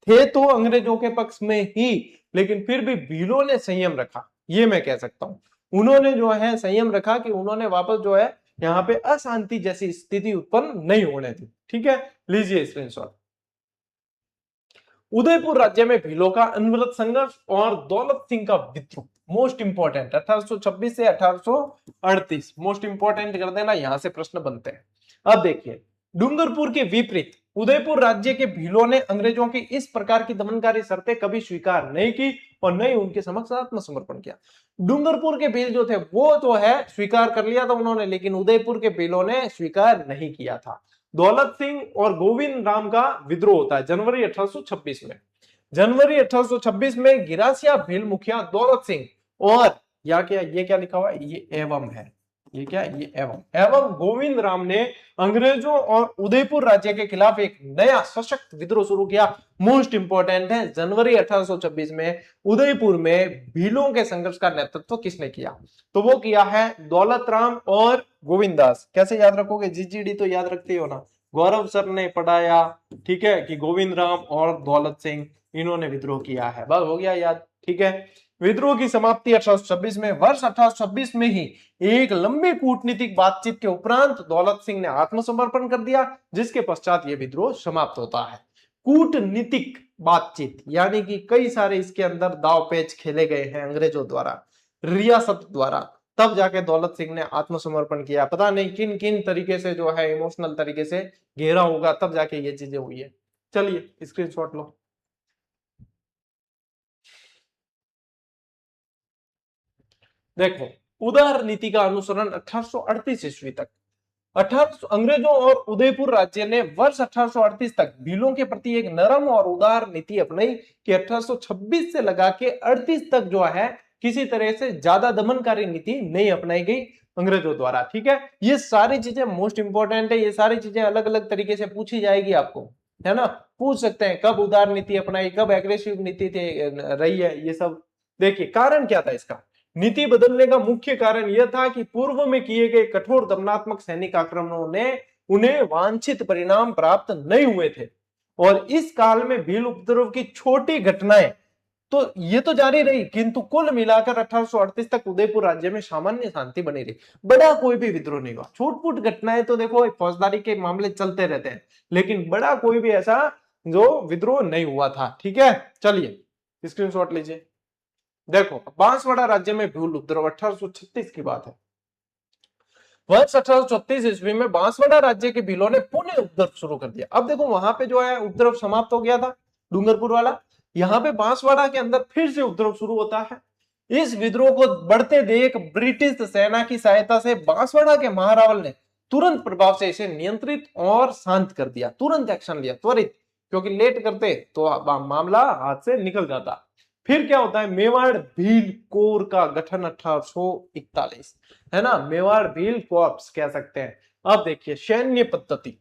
A: थे तो अंग्रेजों के पक्ष में ही, लेकिन फिर भी भीलों ने संयम रखा, ये मैं कह सकता हूं। उन्होंने जो है संयम रखा कि उन्होंने वापस जो है यहाँ पे अशांति जैसी स्थिति उत्पन्न नहीं होने दी, ठीक है। लीजिए स्क्रीनशॉट। उदयपुर राज्य में भीलों का अनवरत संघर्ष और दौलत सिंह का विद्रोह, मोस्ट इंपॉर्टेंट 1826 से 1838, मोस्ट इंपॉर्टेंट कर देना, यहां से प्रश्न बनते हैं। अब देखिए डूंगरपुर के विपरीत उदयपुर राज्य के भीलों ने अंग्रेजों की इस प्रकार की दमनकारी शर्तें कभी स्वीकार नहीं की और न ही उनके समक्ष आत्मसमर्पण किया। डूंगरपुर के भील जो थे वो जो है स्वीकार कर लिया था उन्होंने, लेकिन उदयपुर के भीलों ने स्वीकार नहीं किया था। दौलत सिंह और गोविंद राम का विद्रोह होता है जनवरी 1826 में। जनवरी 1826 में गिरासिया भील मुखिया दौलत सिंह और या क्या ये क्या लिखा हुआ है, ये एवं है, ये क्या है, ये एवं गोविंद राम ने अंग्रेजों और उदयपुर राज्य के खिलाफ एक नया सशक्त विद्रोह शुरू किया। मोस्ट इंपोर्टेंट है, जनवरी 1826 में उदयपुर में भीलों के संघर्ष का नेतृत्व किसने किया? तो वो किया है दौलत राम और गोविंद दास। कैसे याद रखोगे? जीजीडी तो याद रखते हो ना, गौरव सर ने पढ़ाया, ठीक है, कि गोविंद राम और दौलत सिंह इन्होंने विद्रोह किया है, बस हो गया याद, ठीक है। विद्रोह की समाप्ति 1826 में, वर्ष 1826 में ही एक लंबी कूटनीतिक बातचीत के उपरांत दौलत सिंह ने आत्मसमर्पण कर दिया, जिसके पश्चात यह विद्रोह समाप्त होता है। कूटनीतिक बातचीत यानी कि कई सारे इसके अंदर दाव पेच खेले गए हैं अंग्रेजों द्वारा, रियासत द्वारा, तब जाके दौलत सिंह ने आत्मसमर्पण किया। पता नहीं किन किन तरीके से जो है इमोशनल तरीके से घेरा होगा, तब जाके ये चीजें हुई है। चलिए स्क्रीनशॉट लो। देखो, उदार नीति का अनुसरण 1838 ईस्वी तक, 18 अंग्रेजों और उदयपुर राज्य ने वर्ष 1838 तक भीलों के प्रति एक नरम और उदार नीति अपनाई कि 1826 से लगा के 38 तक जो है किसी तरह से ज्यादा दमनकारी नीति नहीं अपनाई गई अंग्रेजों द्वारा, ठीक है। ये सारी चीजें मोस्ट इंपोर्टेंट है, ये सारी चीजें अलग अलग तरीके से पूछी जाएगी आपको, है ना, पूछ सकते हैं कब उदार नीति अपनाई, कब एग्रेसिव नीति रही है, ये सब। देखिए कारण क्या था इसका, नीति बदलने का मुख्य कारण यह था कि पूर्व में किए गए कठोर दमनात्मक सैनिक आक्रमणों ने उन्हें वांछित परिणाम प्राप्त नहीं हुए थे और इस काल में भील उपद्रव की छोटी घटनाएं तो ये तो जारी रही, किंतु कुल मिलाकर 1838 तक उदयपुर राज्य में सामान्य शांति बनी रही। बड़ा कोई भी विद्रोह नहीं हुआ, छोट-फूट घटनाएं तो देखो फौजदारी के मामले चलते रहते हैं, लेकिन बड़ा कोई भी ऐसा जो विद्रोह नहीं हुआ था, ठीक है। चलिए स्क्रीनशॉट लीजिए। देखो बांसवाड़ा राज्य में भील उपद्रव 1836 की बात है। वर्ष 1836 ईस्वी में बांसवाड़ा राज्य के भीलों ने पुनः उपद्रव शुरू कर दिया। अब देखो वहां पे जो है उपद्रव समाप्त हो गया था डूंगरपुर वाला, यहाँ पे बांसवाड़ा के अंदर फिर से उपद्रव शुरू होता है। इस विद्रोह को बढ़ते देख ब्रिटिश सेना की सहायता से बांसवाड़ा के महारावल ने तुरंत प्रभाव से इसे नियंत्रित और शांत कर दिया, तुरंत एक्शन लिया, त्वरित, क्योंकि लेट करते तो मामला हाथ से निकल जाता। फिर क्या होता है, मेवाड़ भील कोर का गठन 1841, है ना, मेवाड़ भील कोर्प्स कह सकते हैं। अब देखिए सैन्य पद्धति,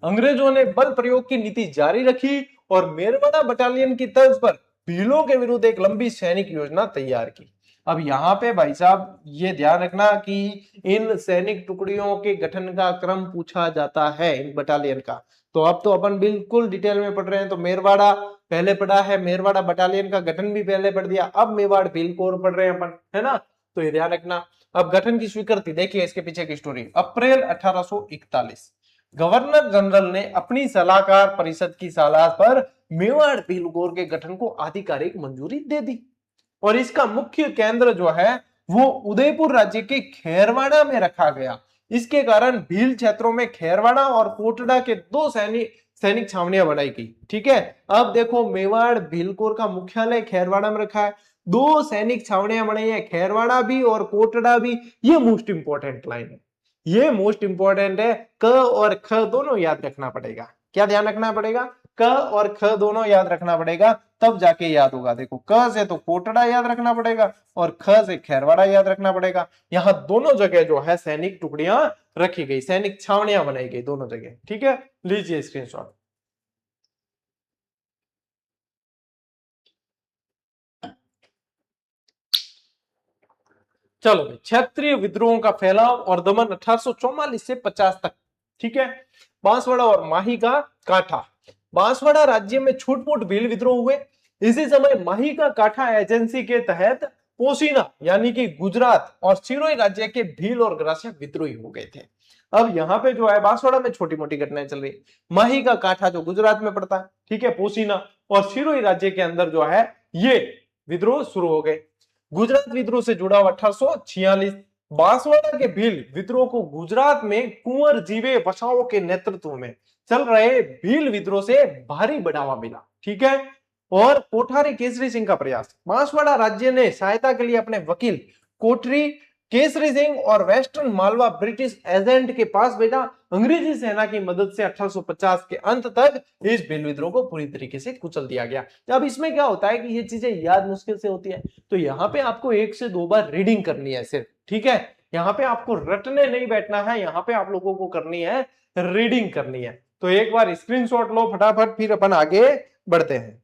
A: अंग्रेजों ने बल प्रयोग की नीति जारी रखी और मेरवाड़ा बटालियन की तर्ज पर भीलों के विरुद्ध एक लंबी सैनिक योजना तैयार की। अब यहाँ पे भाई साहब ये ध्यान रखना कि इन सैनिक टुकड़ियों के गठन का क्रम पूछा जाता है, इन बटालियन का। तो अब तो अपन बिल्कुल डिटेल में पढ़ रहे हैं, तो मेरवाड़ा पहले पढ़ा है, मेरवाड़ा बटालियन का गठन भी पहले पढ़ दिया, अब मेवाड़ भील कोर पढ़ रहे हैं अपन, है ना, तो ये ध्यान रखना। अब गठन की स्वीकृति देखिए, इसके पीछे की स्टोरी। अप्रैल 1841 गवर्नर जनरल ने अपनी सलाहकार परिषद की सलाह पर मेवाड़ भील कोर के गठन को आधिकारिक मंजूरी दे दी और इसका मुख्य केंद्र जो है वो उदयपुर राज्य के खेरवाड़ा में रखा गया। इसके कारण भील क्षेत्रों में खेरवाड़ा और कोटड़ा के दो सैनिक छावनियां बनाई गई, ठीक है। अब देखो मेवाड़ भीलकोर का मुख्यालय खेरवाड़ा में रखा है, दो सैनिक छावनियां बनाई है, खेरवाड़ा भी और कोटड़ा भी। ये मोस्ट इंपोर्टेंट लाइन है, ये मोस्ट इंपोर्टेंट है। क और ख दोनों याद रखना पड़ेगा। क्या ध्यान रखना पड़ेगा? क और ख दोनों याद रखना पड़ेगा, तब जाके याद होगा। देखो क से तो कोटड़ा याद रखना पड़ेगा और ख से खेरवाड़ा याद रखना पड़ेगा। यहाँ दोनों जगह जो है सैनिक टुकड़ियां रखी गई, सैनिक छावनियां बनाई गई दोनों जगह, ठीक है। लीजिए स्क्रीनशॉट। चलो भाई, क्षेत्रीय विद्रोहों का फैलाव और दमन 1844 से 50 तक, ठीक है। बांसवाड़ा और माही का काठा। बांसवाड़ा राज्य में छूटपुट भील विद्रोह हुए। इसी समय माही का काठा एजेंसी के तहत पोसीना यानी कि गुजरात और सिरोही राज्य के भील और ग्रासिया विद्रोही हो गए थे। अब यहाँ पे जो है बांसवाड़ा में छोटी मोटी घटनाएं चल रही। माही का काठा जो गुजरात में पड़ता है, ठीक है, पोसीना और सिरोही राज्य के अंदर जो है ये विद्रोह शुरू हो गए। गुजरात विद्रोह से जुड़ा 1846, बांसवाड़ा के भील विद्रोह को गुजरात में कुंवर जीवे वसाओं के नेतृत्व में चल रहे भील विद्रोह से भारी बढ़ावा मिला। ठीक है। और कोठारी केसरी सिंह का प्रयास, बांसवाड़ा राज्य ने सहायता के लिए अपने वकील कोठरी केसरी सिंह और वेस्टर्न मालवा ब्रिटिश एजेंट के पास भेजा। अंग्रेजी सेना की मदद से 1850 के अंत तक इस भील विद्रोह को पूरी तरीके से कुचल दिया गया। अब इसमें क्या होता है कि ये चीजें याद मुश्किल से होती है, तो यहाँ पे आपको 1 से 2 बार रीडिंग करनी है सिर्फ। ठीक है, यहाँ पे आपको रटने नहीं बैठना है, यहाँ पे आप लोगों को करनी है रीडिंग करनी है। तो एक बार स्क्रीनशॉट लो फटाफट, फिर अपन आगे बढ़ते हैं,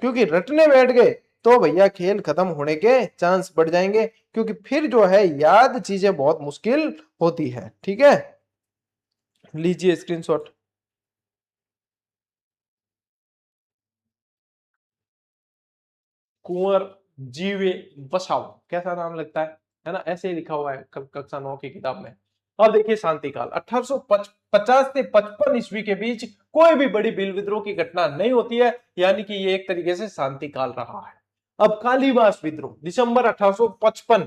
A: क्योंकि रटने बैठ गए तो भैया खेल खत्म होने के चांस बढ़ जाएंगे, क्योंकि फिर जो है याद चीजें बहुत मुश्किल होती है। ठीक है, लीजिए स्क्रीनशॉट। कुंवर जीवे बसाओ, कैसा नाम लगता है ना, ऐसे ही लिखा हुआ है कक्षा 9 की किताब में। अब देखिए शांति काल 1850 से 55 ईस्वी के बीच कोई भी बड़ी भील विद्रोह की घटना नहीं होती है, यानी कि ये एक तरीके से शांति काल रहा है। अब कालीबास विद्रोह दिसंबर 1855,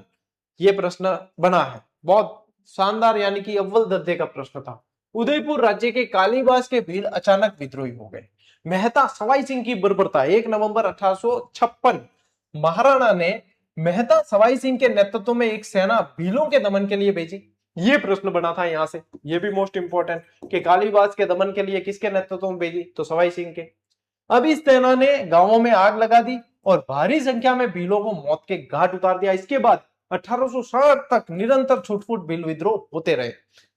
A: ये प्रश्न बना है, बहुत शानदार यानी कि अव्वल दर्जे का प्रश्न था। उदयपुर राज्य के कालीबास के भील अचानक विद्रोही हो गए। मेहता सवाई सिंह की बर्बरता, 1 नवंबर 1856 महाराणा ने मेहता सवाई सिंह के नेतृत्व में एक सेना भीलों के दमन के लिए भेजी। ये प्रश्न बना था यहां से, ये भी मोस्ट इंपोर्टेंट, कि कालीबास के दमन के लिए किसके नेतृत्व में भेजी, तो सवाई सिंह के। अब इस सेना ने गांवों में आग लगा दी और भारी संख्या में भीलों को मौत के घाट उतार दिया। इसके बाद 1860 तक निरंतर छुटपुट भील विद्रोह होते रहे।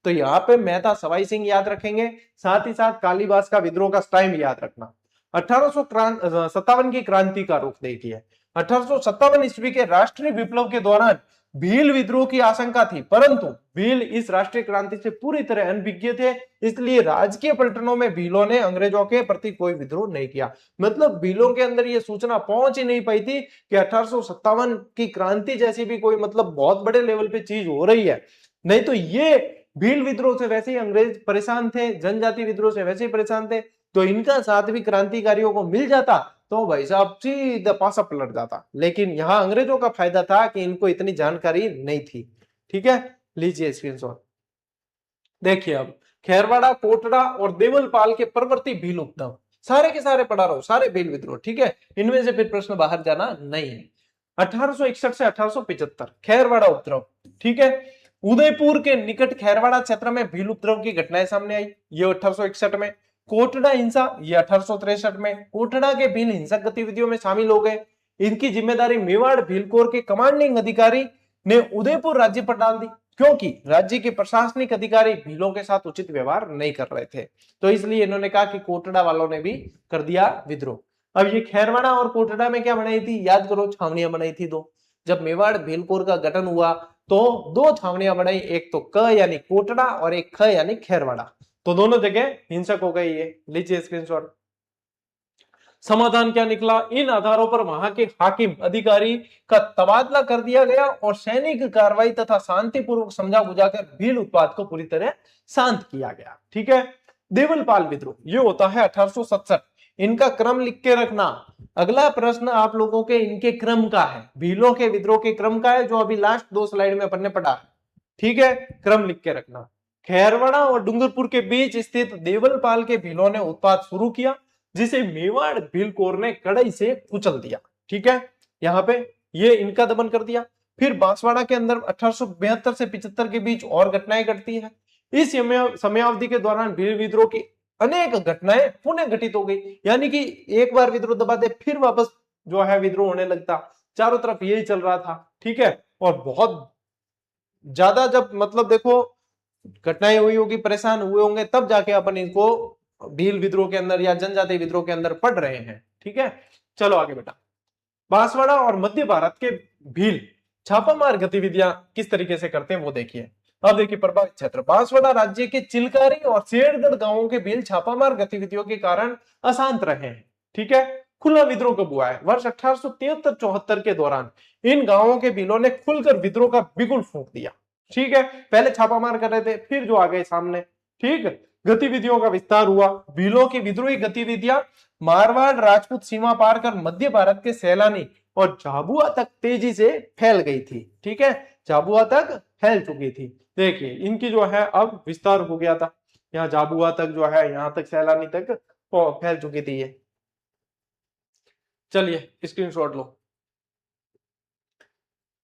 A: तो यहाँ पे मेहता सवाई सिंह याद रखेंगे, साथ ही साथ कालीबास का विद्रोह का टाइम याद रखना। 1857 की क्रांति का रुख देखिए। 1857 ईस्वी के राष्ट्रीय विप्लव के दौरान भील विद्रोह की आशंका थी, परंतु भील इस राष्ट्रीय क्रांति से पूरी तरह अनभिज्ञ थे, इसलिए राजकीय पलटनों में भीलों ने अंग्रेजों के प्रति कोई विद्रोह नहीं किया। मतलब भीलों के अंदर यह सूचना पहुंच ही नहीं पाई थी कि 1857 की क्रांति जैसी भी कोई मतलब बहुत बड़े लेवल पे चीज हो रही है। नहीं तो ये भील विद्रोह से वैसे ही अंग्रेज परेशान थे, जनजाति विद्रोह से वैसे ही परेशान थे, तो इनका साथ भी क्रांतिकारियों को मिल जाता तो भाई साहब सीधा पासा पलट जाता। लेकिन यहां अंग्रेजों का फायदा था कि इनको इतनी जानकारी नहीं थी। ठीक है, लीजिए स्क्रीनशॉट। देखिए अब खेरवाड़ा, कोटड़ा और देवलपाल के परवर्ती भील उपद्रव, सारे के सारे पढ़ा रहा हूं, सारे भील विद्रोह। ठीक है, इनमें से फिर प्रश्न बाहर जाना नहीं है। 1861 से 1875 खेरवाड़ा उपद्रव। ठीक है, उदयपुर के निकट खेरवाड़ा क्षेत्र में भील उपद्रव की घटनाएं सामने आई, ये 1861 में। कोटड़ा हिंसा, ये 1863 में। कोटड़ा के भील हिंसक गतिविधियों में शामिल हो गए, इनकी जिम्मेदारी मेवाड़ भीलकोर के कमांडिंग अधिकारी ने उदयपुर राज्य पर डाल दी, क्योंकि राज्य के प्रशासनिक अधिकारी भीलों के साथ उचित व्यवहार नहीं कर रहे थे। तो इसलिए इन्होंने कहा कि कोटड़ा वालों ने भी कर दिया विद्रोह। अब ये खेरवाड़ा और कोटड़ा में क्या बनाई थी, याद करो, छावनियां बनाई थी दो। जब मेवाड़ भीलकोर का गठन हुआ तो 2 छावनियां बनाई, एक तो क यानी कोटड़ा और एक ख यानी खेरवाड़ा। तो दोनों जगह हिंसक हो गई। ये लीजिए स्क्रीनशॉट। समाधान क्या निकला, इन आधारों पर वहां के हाकिम अधिकारी का तबादला कर दिया गया और सैनिक कार्रवाई तथा शांतिपूर्वक समझा बुझाकर भील उत्पाद को पूरी तरह शांत किया गया। ठीक है, देवलपाल विद्रोह ये होता है 1867। इनका क्रम लिख के रखना। अगला प्रश्न आप लोगों के इनके क्रम का है, भीलों के विद्रोह के क्रम का है, जो अभी लास्ट 2 स्लाइड में अपन ने पढ़ा है। ठीक है, क्रम लिख के रखना। खेरवाड़ा और डूंगरपुर के बीच स्थित देवलपाल के भीलों ने उत्पाद शुरू किया, जिसे मेवाड़ भीलकोर ने कड़ाई से कुचल दिया। ठीक है, यहाँ पे ये इनका दमन कर दिया। फिर बांसवाड़ा के अंदर 1872 से 75 के बीच और घटनाएं घटती है। इस समयावधि के दौरान भील विद्रोह की अनेक घटनाएं पुनः घटित हो गई, यानी कि एक बार विद्रोह दबाते फिर वापस जो है विद्रोह होने लगता। चारों तरफ यही चल रहा था। ठीक है, और बहुत ज्यादा जब मतलब देखो घटनाएं हुई होगी, परेशान हुए होंगे, तब जाके अपन इनको भील विद्रोह के अंदर या जनजाति विद्रोह के अंदर पढ़ रहे हैं। ठीक है, चलो आगे बेटा। बांसवाड़ा और मध्य भारत के भील छापामार गतिविधियां किस तरीके से करते हैं वो देखिए। अब देखिए प्रभावित क्षेत्र, बांसवाड़ा राज्य के चिलकारी और शेरगढ़ गांवों के भील छापामार गतिविधियों के कारण अशांत रहे हैं। ठीक है, खुला विद्रोह कब हुआ है, वर्ष 1873-74 के दौरान इन गांवों के भीलों ने खुलकर विद्रोह का बिगुल फूंक दिया। ठीक है, पहले छापामार कर रहे थे, फिर जो आ गए सामने। ठीक, गतिविधियों का विस्तार हुआ। भीलों की विद्रोही गतिविधियां मारवाड़ राजपूत सीमा पार कर मध्य भारत के सैलानी और झाबुआ तक तेजी से फैल गई थी। ठीक है, झाबुआ तक फैल चुकी थी। देखिए इनकी जो है अब विस्तार हो गया था, यहाँ झाबुआ तक जो है, यहाँ तक सैलानी तक फैल चुकी थी ये। चलिए स्क्रीनशॉट लो।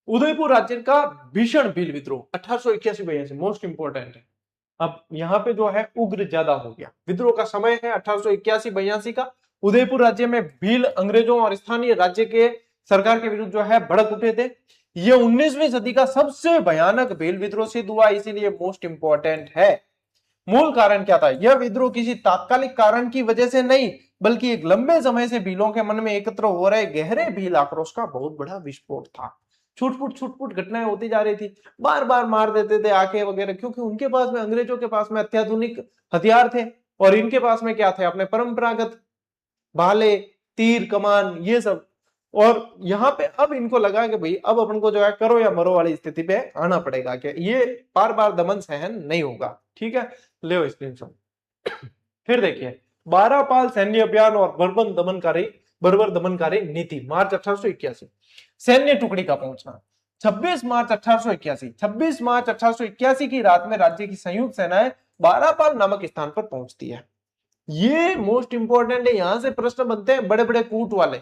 A: उदयपुर राज्य का भीषण भील विद्रोह 1881-82 मोस्ट इंपोर्टेंट है। अब यहाँ पे जो है उग्र ज्यादा हो गया। विद्रोह का समय है 1881-82 का। उदयपुर राज्य में भील अंग्रेजों और स्थानीय राज्य के सरकार के विरुद्ध जो है भड़क उठे थे। ये 19वीं सदी का सबसे भयानक भील विद्रोह सिद्ध हुआ, इसीलिए मोस्ट इंपोर्टेंट है। मूल कारण क्या था? यह विद्रोह किसी तात्कालिक कारण की वजह से नहीं, बल्कि एक लंबे समय से भीलों के मन में एकत्र हो रहे गहरे भील आक्रोश का बहुत बड़ा विस्फोट था। छुटपुट घटनाएं होती जा रही थी, बार बार मार देते थे आके वगैरह, क्योंकि उनके पास में, अंग्रेजों के पास में अत्याधुनिक हथियार थे और इनके पास में क्या थे? अपने परंपरागत भाले, तीर, कमान, ये सब। और यहाँ पे अब इनको लगा कि भाई अब अपन को जो है करो या मरो वाली स्थिति पे आना पड़ेगा, कि ये बार बार दमन सहन नहीं होगा। ठीक है, ले स्क्रीनशॉट। फिर देखिए 12 पाल सैन्य अभियान और बर्बर दमनकारी नीति, मार्च 1881। सैन्य टुकड़ी का पहुंचना 26 मार्च 1881। 26 मार्च 1881 की रात में राज्य की संयुक्त सेनाएं बारापाल नामक स्थान पर पहुंचती है। ये मोस्ट इंपोर्टेंट है, यहां से प्रश्न बनते हैं बड़े बड़े कूट वाले।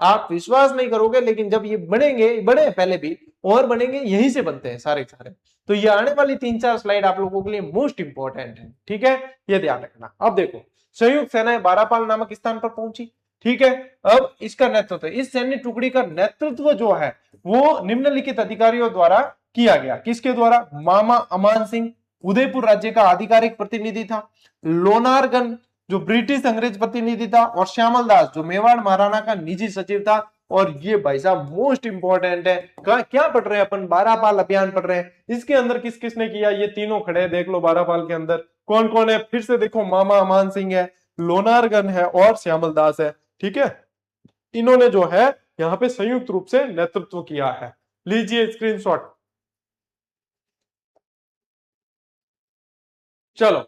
A: आप विश्वास नहीं करोगे, लेकिन जब ये बढ़ेंगे, बड़े पहले भी और बढ़ेंगे, यहीं से बनते हैं सारे सारे। तो ये आने वाली 3-4 स्लाइड आप लोगों के लिए मोस्ट इंपोर्टेंट है। ठीक है, ये ध्यान रखना। अब देखो संयुक्त सेनाएं बारापाल नामक स्थान पर पहुंची। ठीक है, अब इसका नेतृत्व, इस सैन्य टुकड़ी का नेतृत्व जो है वो निम्नलिखित अधिकारियों द्वारा किया गया। किसके द्वारा? मामा अमान सिंह उदयपुर राज्य का आधिकारिक प्रतिनिधि था, लोनारगन जो ब्रिटिश अंग्रेज प्रतिनिधि था, और श्यामल दास जो मेवाड़ महाराणा का निजी सचिव था। और ये भाई साहब मोस्ट इंपोर्टेंट है। क्या पढ़ रहे हैं अपन? बारापाल अभियान पढ़ रहे हैं। इसके अंदर किस किसने किया? ये तीनों खड़े हैं, देख लो बारापाल के अंदर कौन कौन है। फिर से देखो, मामा अमान सिंह है, लोनारगन है और श्यामल दास है। ठीक है, इन्होंने जो है यहाँ पे संयुक्त रूप से नेतृत्व किया है। लीजिए स्क्रीनशॉट। चलो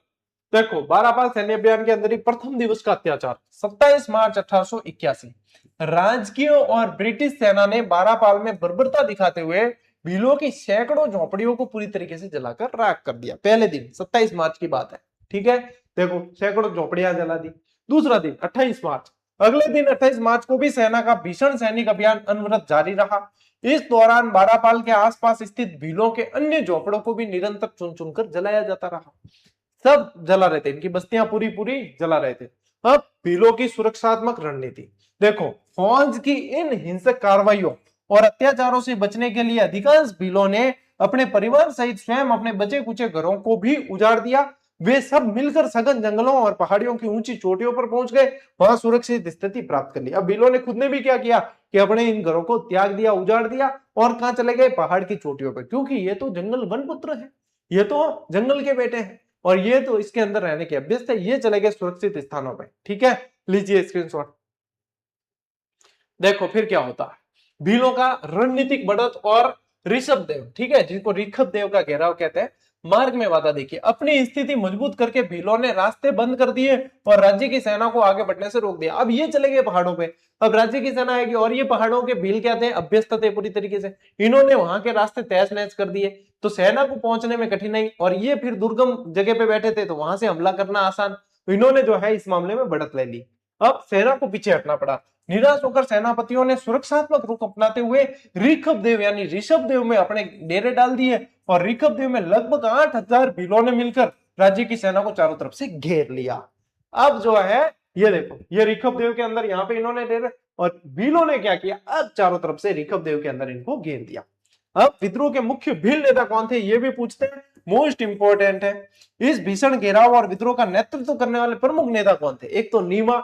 A: देखो, बारापाल सैन्य अभियान के अंदर ही प्रथम दिवस का अत्याचार 27 मार्च 1881। राजकीय और ब्रिटिश सेना ने बारापाल में बर्बरता दिखाते हुए भीलों की सैकड़ों झोपड़ियों को पूरी तरीके से जलाकर राख कर दिया। पहले दिन 27 मार्च की बात है। ठीक है, देखो सैकड़ों झोपड़ियां जला दी। दूसरा दिन 28 मार्च, अगले दिन 28 मार्च को भी सेना का भीषण सैनिक अभियान अनवरत जारी रहा। इस दौरान बारापाल के आसपास स्थित भीलों के अन्य झोपड़ों को भी निरंतर चुन चुनकर जलाया जाता रहा। सब जला रहे थे, इनकी बस्तियां पूरी पूरी जला रहे थे। अब भीलों की सुरक्षात्मक रणनीति देखो। फौज की इन हिंसक कार्रवाइयों और अत्याचारों से बचने के लिए अधिकांश भीलों ने अपने परिवार सहित स्वयं अपने बचे कुचे घरों को भी उजाड़ दिया। वे सब मिलकर सघन जंगलों और पहाड़ियों की ऊंची चोटियों पर पहुंच गए, वहां सुरक्षित स्थिति प्राप्त कर ली। अब भीलों ने खुद ने भी क्या किया कि अपने इन घरों को त्याग दिया, उजाड़ दिया, और कहां चले गए? पहाड़ की चोटियों पर, क्योंकि ये तो जंगल वन पुत्र है, ये तो जंगल के बेटे हैं और ये तो इसके अंदर रहने के अभ्यस्त है। ये चले गए सुरक्षित स्थानों पे। ठीक है, लीजिए स्क्रीनशॉट। देखो फिर क्या होता है। भीलों का रणनीतिक बढ़त और ऋषभ देव, ठीक है, जिनको ऋषभ देव का घेराव कहते हैं, मार्ग में बाधा। देखिए अपनी स्थिति मजबूत करके भीलों ने रास्ते बंद कर दिए और राज्य की सेना को आगे बढ़ने से रोक दिया। अब ये चले गए पहाड़ों पे, अब राज्य की सेना आएगी और ये पहाड़ों के भील क्या थे? अभ्यस्त थे पूरी तरीके से। इन्होंने वहां के रास्ते तहस नहस कर दिए, तो सेना को पहुंचने में कठिनाई, और ये फिर दुर्गम जगह पे बैठे थे तो वहां से हमला करना आसान। तो इन्होंने जो है इस मामले में बढ़त ले ली। अब सेना को पीछे हटना पड़ा। निराश होकर सेनापतियों ने सुरक्षात्मक रुख अपनाते हुए ऋषभ देव यानी ऋषभ देव में अपने डेरे डाल दिए, और ऋषभ देव में लगभग 8000 भीलों ने मिलकर राज्य की सेना को चारों तरफ से घेर लिया। अब जो है ये देखो, ये ऋषभ देव के अंदर यहाँ पे इन्होंने डेरे, और भीलों ने क्या किया? अब चारों तरफ से ऋषभ देव के अंदर इनको घेर दिया। अब विद्रोह के मुख्य भील नेता कौन थे? ये भी पूछते हैं, मोस्ट इंपोर्टेंट है। इस भीषण घेराव और विद्रोह का नेतृत्व करने वाले प्रमुख नेता कौन थे? एक तो नीमा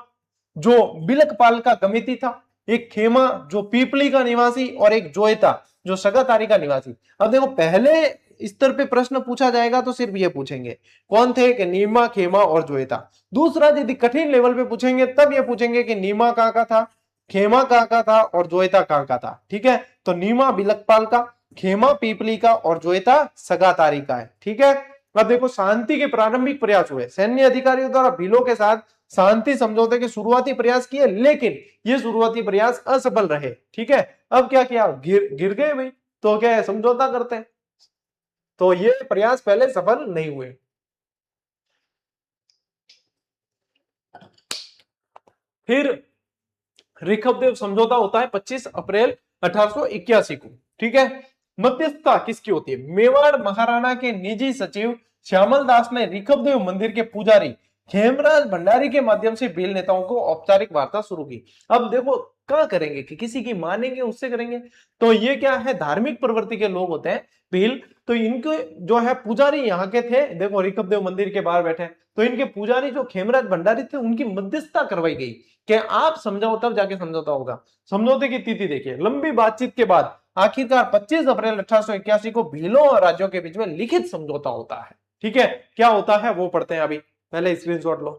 A: जो बिलकपाल का गमिती था, एक खेमा जो पीपली का निवासी, और एक जोयता जो सगातारी का निवासी। अब देखो पहले स्तर पे प्रश्न पूछा जाएगा तो सिर्फ ये पूछेंगे कौन थे, कि नीमा, खेमा और जोयता। दूसरा यदि कठिन लेवल पे पूछेंगे तब ये पूछेंगे कि नीमा कहाँ का था, खेमा कहाँ का था और जोयता कहाँ का था। ठीक है, तो नीमा बिलकपाल का, खेमा पीपली का और जोयता सगातारी का है। ठीक है, अब देखो शांति के प्रारंभिक प्रयास हुए। सैन्य अधिकारियों द्वारा भीलों के साथ शांति समझौते के शुरुआती प्रयास किए, लेकिन ये शुरुआती प्रयास असफल रहे। ठीक है, अब क्या किया? गिर गए भाई, तो क्या है, समझौता करते हैं। तो ये प्रयास पहले सफल नहीं हुए। फिर ऋखबदेव समझौता होता है 25 अप्रैल 1881 को। ठीक है, मध्यस्थता किसकी होती है? मेवाड़ महाराणा के निजी सचिव श्यामल दास ने ऋखबदेव मंदिर के पुजारी खेमराज भंडारी के माध्यम से भील नेताओं को औपचारिक वार्ता शुरू की। अब देखो क्या करेंगे कि किसी की मानेंगे उससे करेंगे। तो ये क्या है, धार्मिक प्रवृत्ति के लोग होते हैं भील, तो इनके जो है पुजारी यहाँ के थे, देखो ऋखबदेव मंदिर के बाहर बैठे, तो इनके पुजारी जो खेमराज भंडारी थे उनकी मध्यस्थता करवाई गई कि आप समझाओ तब जाके समझौता होगा। समझौते की तिथि देखिए, लंबी बातचीत के बाद आखिरकार 25 अप्रैल 1881 को भीलों और राज्यों के बीच में लिखित समझौता होता है। ठीक है, क्या होता है वो पढ़ते हैं अभी, पहले स्क्रीनशॉट लो।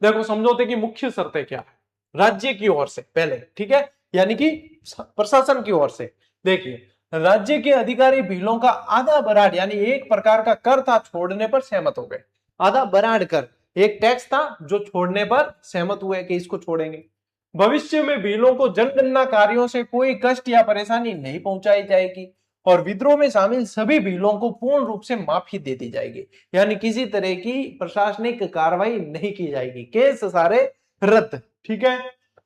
A: देखो समझौते की मुख्य शर्तें क्या है, राज्य की ओर से पहले, ठीक है, यानी कि प्रशासन की ओर से। देखिए, राज्य के अधिकारी भीलों का आधा बराड़ यानी एक प्रकार का कर था छोड़ने पर सहमत हो गए। आधा बराड़ कर एक टैक्स था जो छोड़ने पर सहमत हुए कि इसको छोड़ेंगे। भविष्य में भीलों को जनगणना कार्यों से कोई कष्ट या परेशानी नहीं पहुंचाई जाएगी और विद्रोह में शामिल सभी भीलों को पूर्ण रूप से माफी दे दी जाएगी, यानी किसी तरह की प्रशासनिक कार्रवाई नहीं की जाएगी, केस सारे रद्द। ठीक है,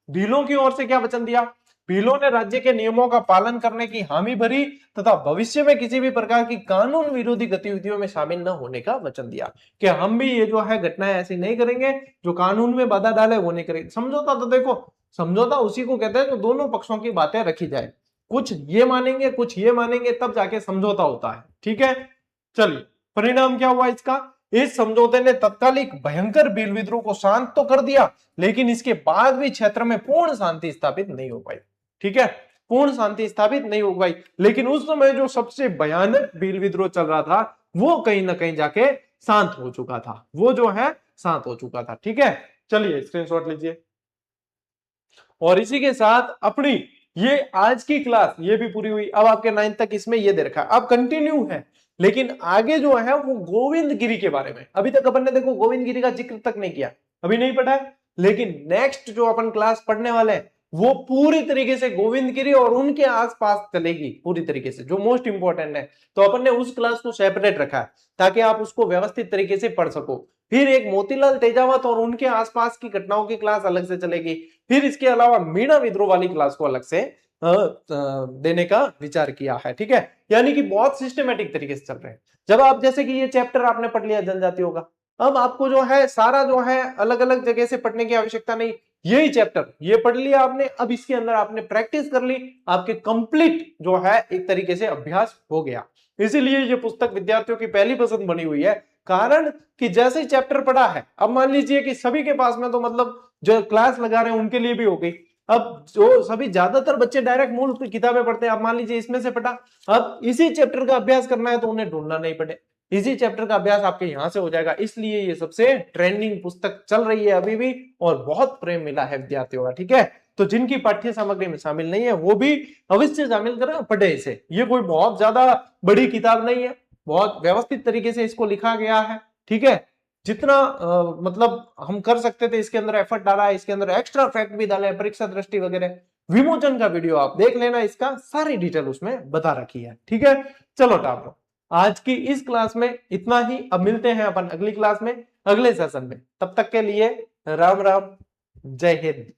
A: भीलों की ओर से क्या वचन दिया? भीलों ने राज्य के नियमों का पालन करने की हामी भरी तथा भविष्य में किसी भी प्रकार की कानून विरोधी गतिविधियों में शामिल न होने का वचन दिया कि हम भी ये जो है घटनाएं ऐसी नहीं करेंगे, जो कानून में बाधा डाले वो नहीं करेंगे। समझौता तो देखो, समझौता उसी को कहते हैं जो दोनों पक्षों की बातें रखी जाए, कुछ ये मानेंगे कुछ ये मानेंगे, तब जाके समझौता होता है। ठीक है, चलिए परिणाम क्या हुआ इसका? इस समझौते ने तत्कालिक भयंकर भील विद्रोह को शांत तो कर दिया, लेकिन इसके बाद भी क्षेत्र में पूर्ण शांति स्थापित नहीं हो पाई। ठीक है, पूर्ण शांति स्थापित नहीं हो पाई, लेकिन उस समय जो सबसे भयानक भील विद्रोह चल रहा था वो कहीं ना कहीं जाके शांत हो चुका था, वो जो है शांत हो चुका था। ठीक है, चलिए स्क्रीनशॉट लीजिए। और इसी के साथ अपनी ये आज की क्लास ये भी पूरी हुई। अब आपके 9th तक इसमें ये दे रखा है, अब कंटिन्यू है, लेकिन आगे जो है वो गोविंद गिरी के बारे में। अभी तक अपन ने देखो गोविंद गिरी का जिक्र तक नहीं किया, अभी नहीं पढ़ा है, लेकिन नेक्स्ट जो अपन क्लास पढ़ने वाले हैं वो पूरी तरीके से गोविंद गिरी और उनके आसपास चलेगी पूरी तरीके से, जो मोस्ट इंपॉर्टेंट है। तो अपन ने उस क्लास को सेपरेट रखा है ताकि आप उसको व्यवस्थित तरीके से पढ़ सको। फिर एक मोतीलाल तेजावत और उनके आसपास की घटनाओं की क्लास अलग से चलेगी। फिर इसके अलावा मीणा विद्रोह वाली क्लास को अलग से देने का विचार किया है। ठीक है, यानी कि बहुत सिस्टमेटिक तरीके से चल रहे हैं। जब आप जैसे कि ये चैप्टर आपने पढ़ लिया जनजातियों का, अब आपको जो है सारा जो है अलग अलग जगह से पढ़ने की आवश्यकता नहीं, यही चैप्टर ये पढ़ लिया आपने, अब इसके अंदर आपने प्रैक्टिस कर ली, आपके कंप्लीट जो है एक तरीके से अभ्यास हो गया। इसीलिए ये पुस्तक विद्यार्थियों की पहली पसंद बनी हुई है, कारण कि जैसे ही चैप्टर पढ़ा है, अब मान लीजिए कि सभी के पास में तो मतलब जो क्लास लगा रहे हैं उनके लिए भी हो गई। अब जो सभी ज्यादातर बच्चे डायरेक्ट मूल किताबें पढ़ते हैं, अब मान लीजिए इसमें से पढ़ा, अब इसी चैप्टर का अभ्यास करना है तो उन्हें ढूंढना नहीं पड़े, इसी चैप्टर का अभ्यास आपके यहां से हो जाएगा। इसलिए ये सबसे ट्रेंडिंग पुस्तक चल रही है अभी भी, और बहुत प्रेम मिला है विद्यार्थियों का। ठीक है, तो जिनकी पाठ्य सामग्री में शामिल नहीं है वो भी अवश्य शामिल करें, पढ़े इसे। ये कोई बहुत ज्यादा बड़ी किताब नहीं है, बहुत व्यवस्थित तरीके से इसको लिखा गया है। ठीक है, जितना मतलब हम कर सकते थे इसके अंदर एफर्ट डाला है, इसके अंदर एक्स्ट्रा फैक्ट भी डाले हैं, परीक्षा दृष्टि वगैरह। विमोचन का वीडियो आप देख लेना, इसका सारी डिटेल उसमें बता रखी है। ठीक है, चलो टापो, आज की इस क्लास में इतना ही। अब मिलते हैं अपन अगली क्लास में, अगले सेशन में। तब तक के लिए राम राम, जय हिंद।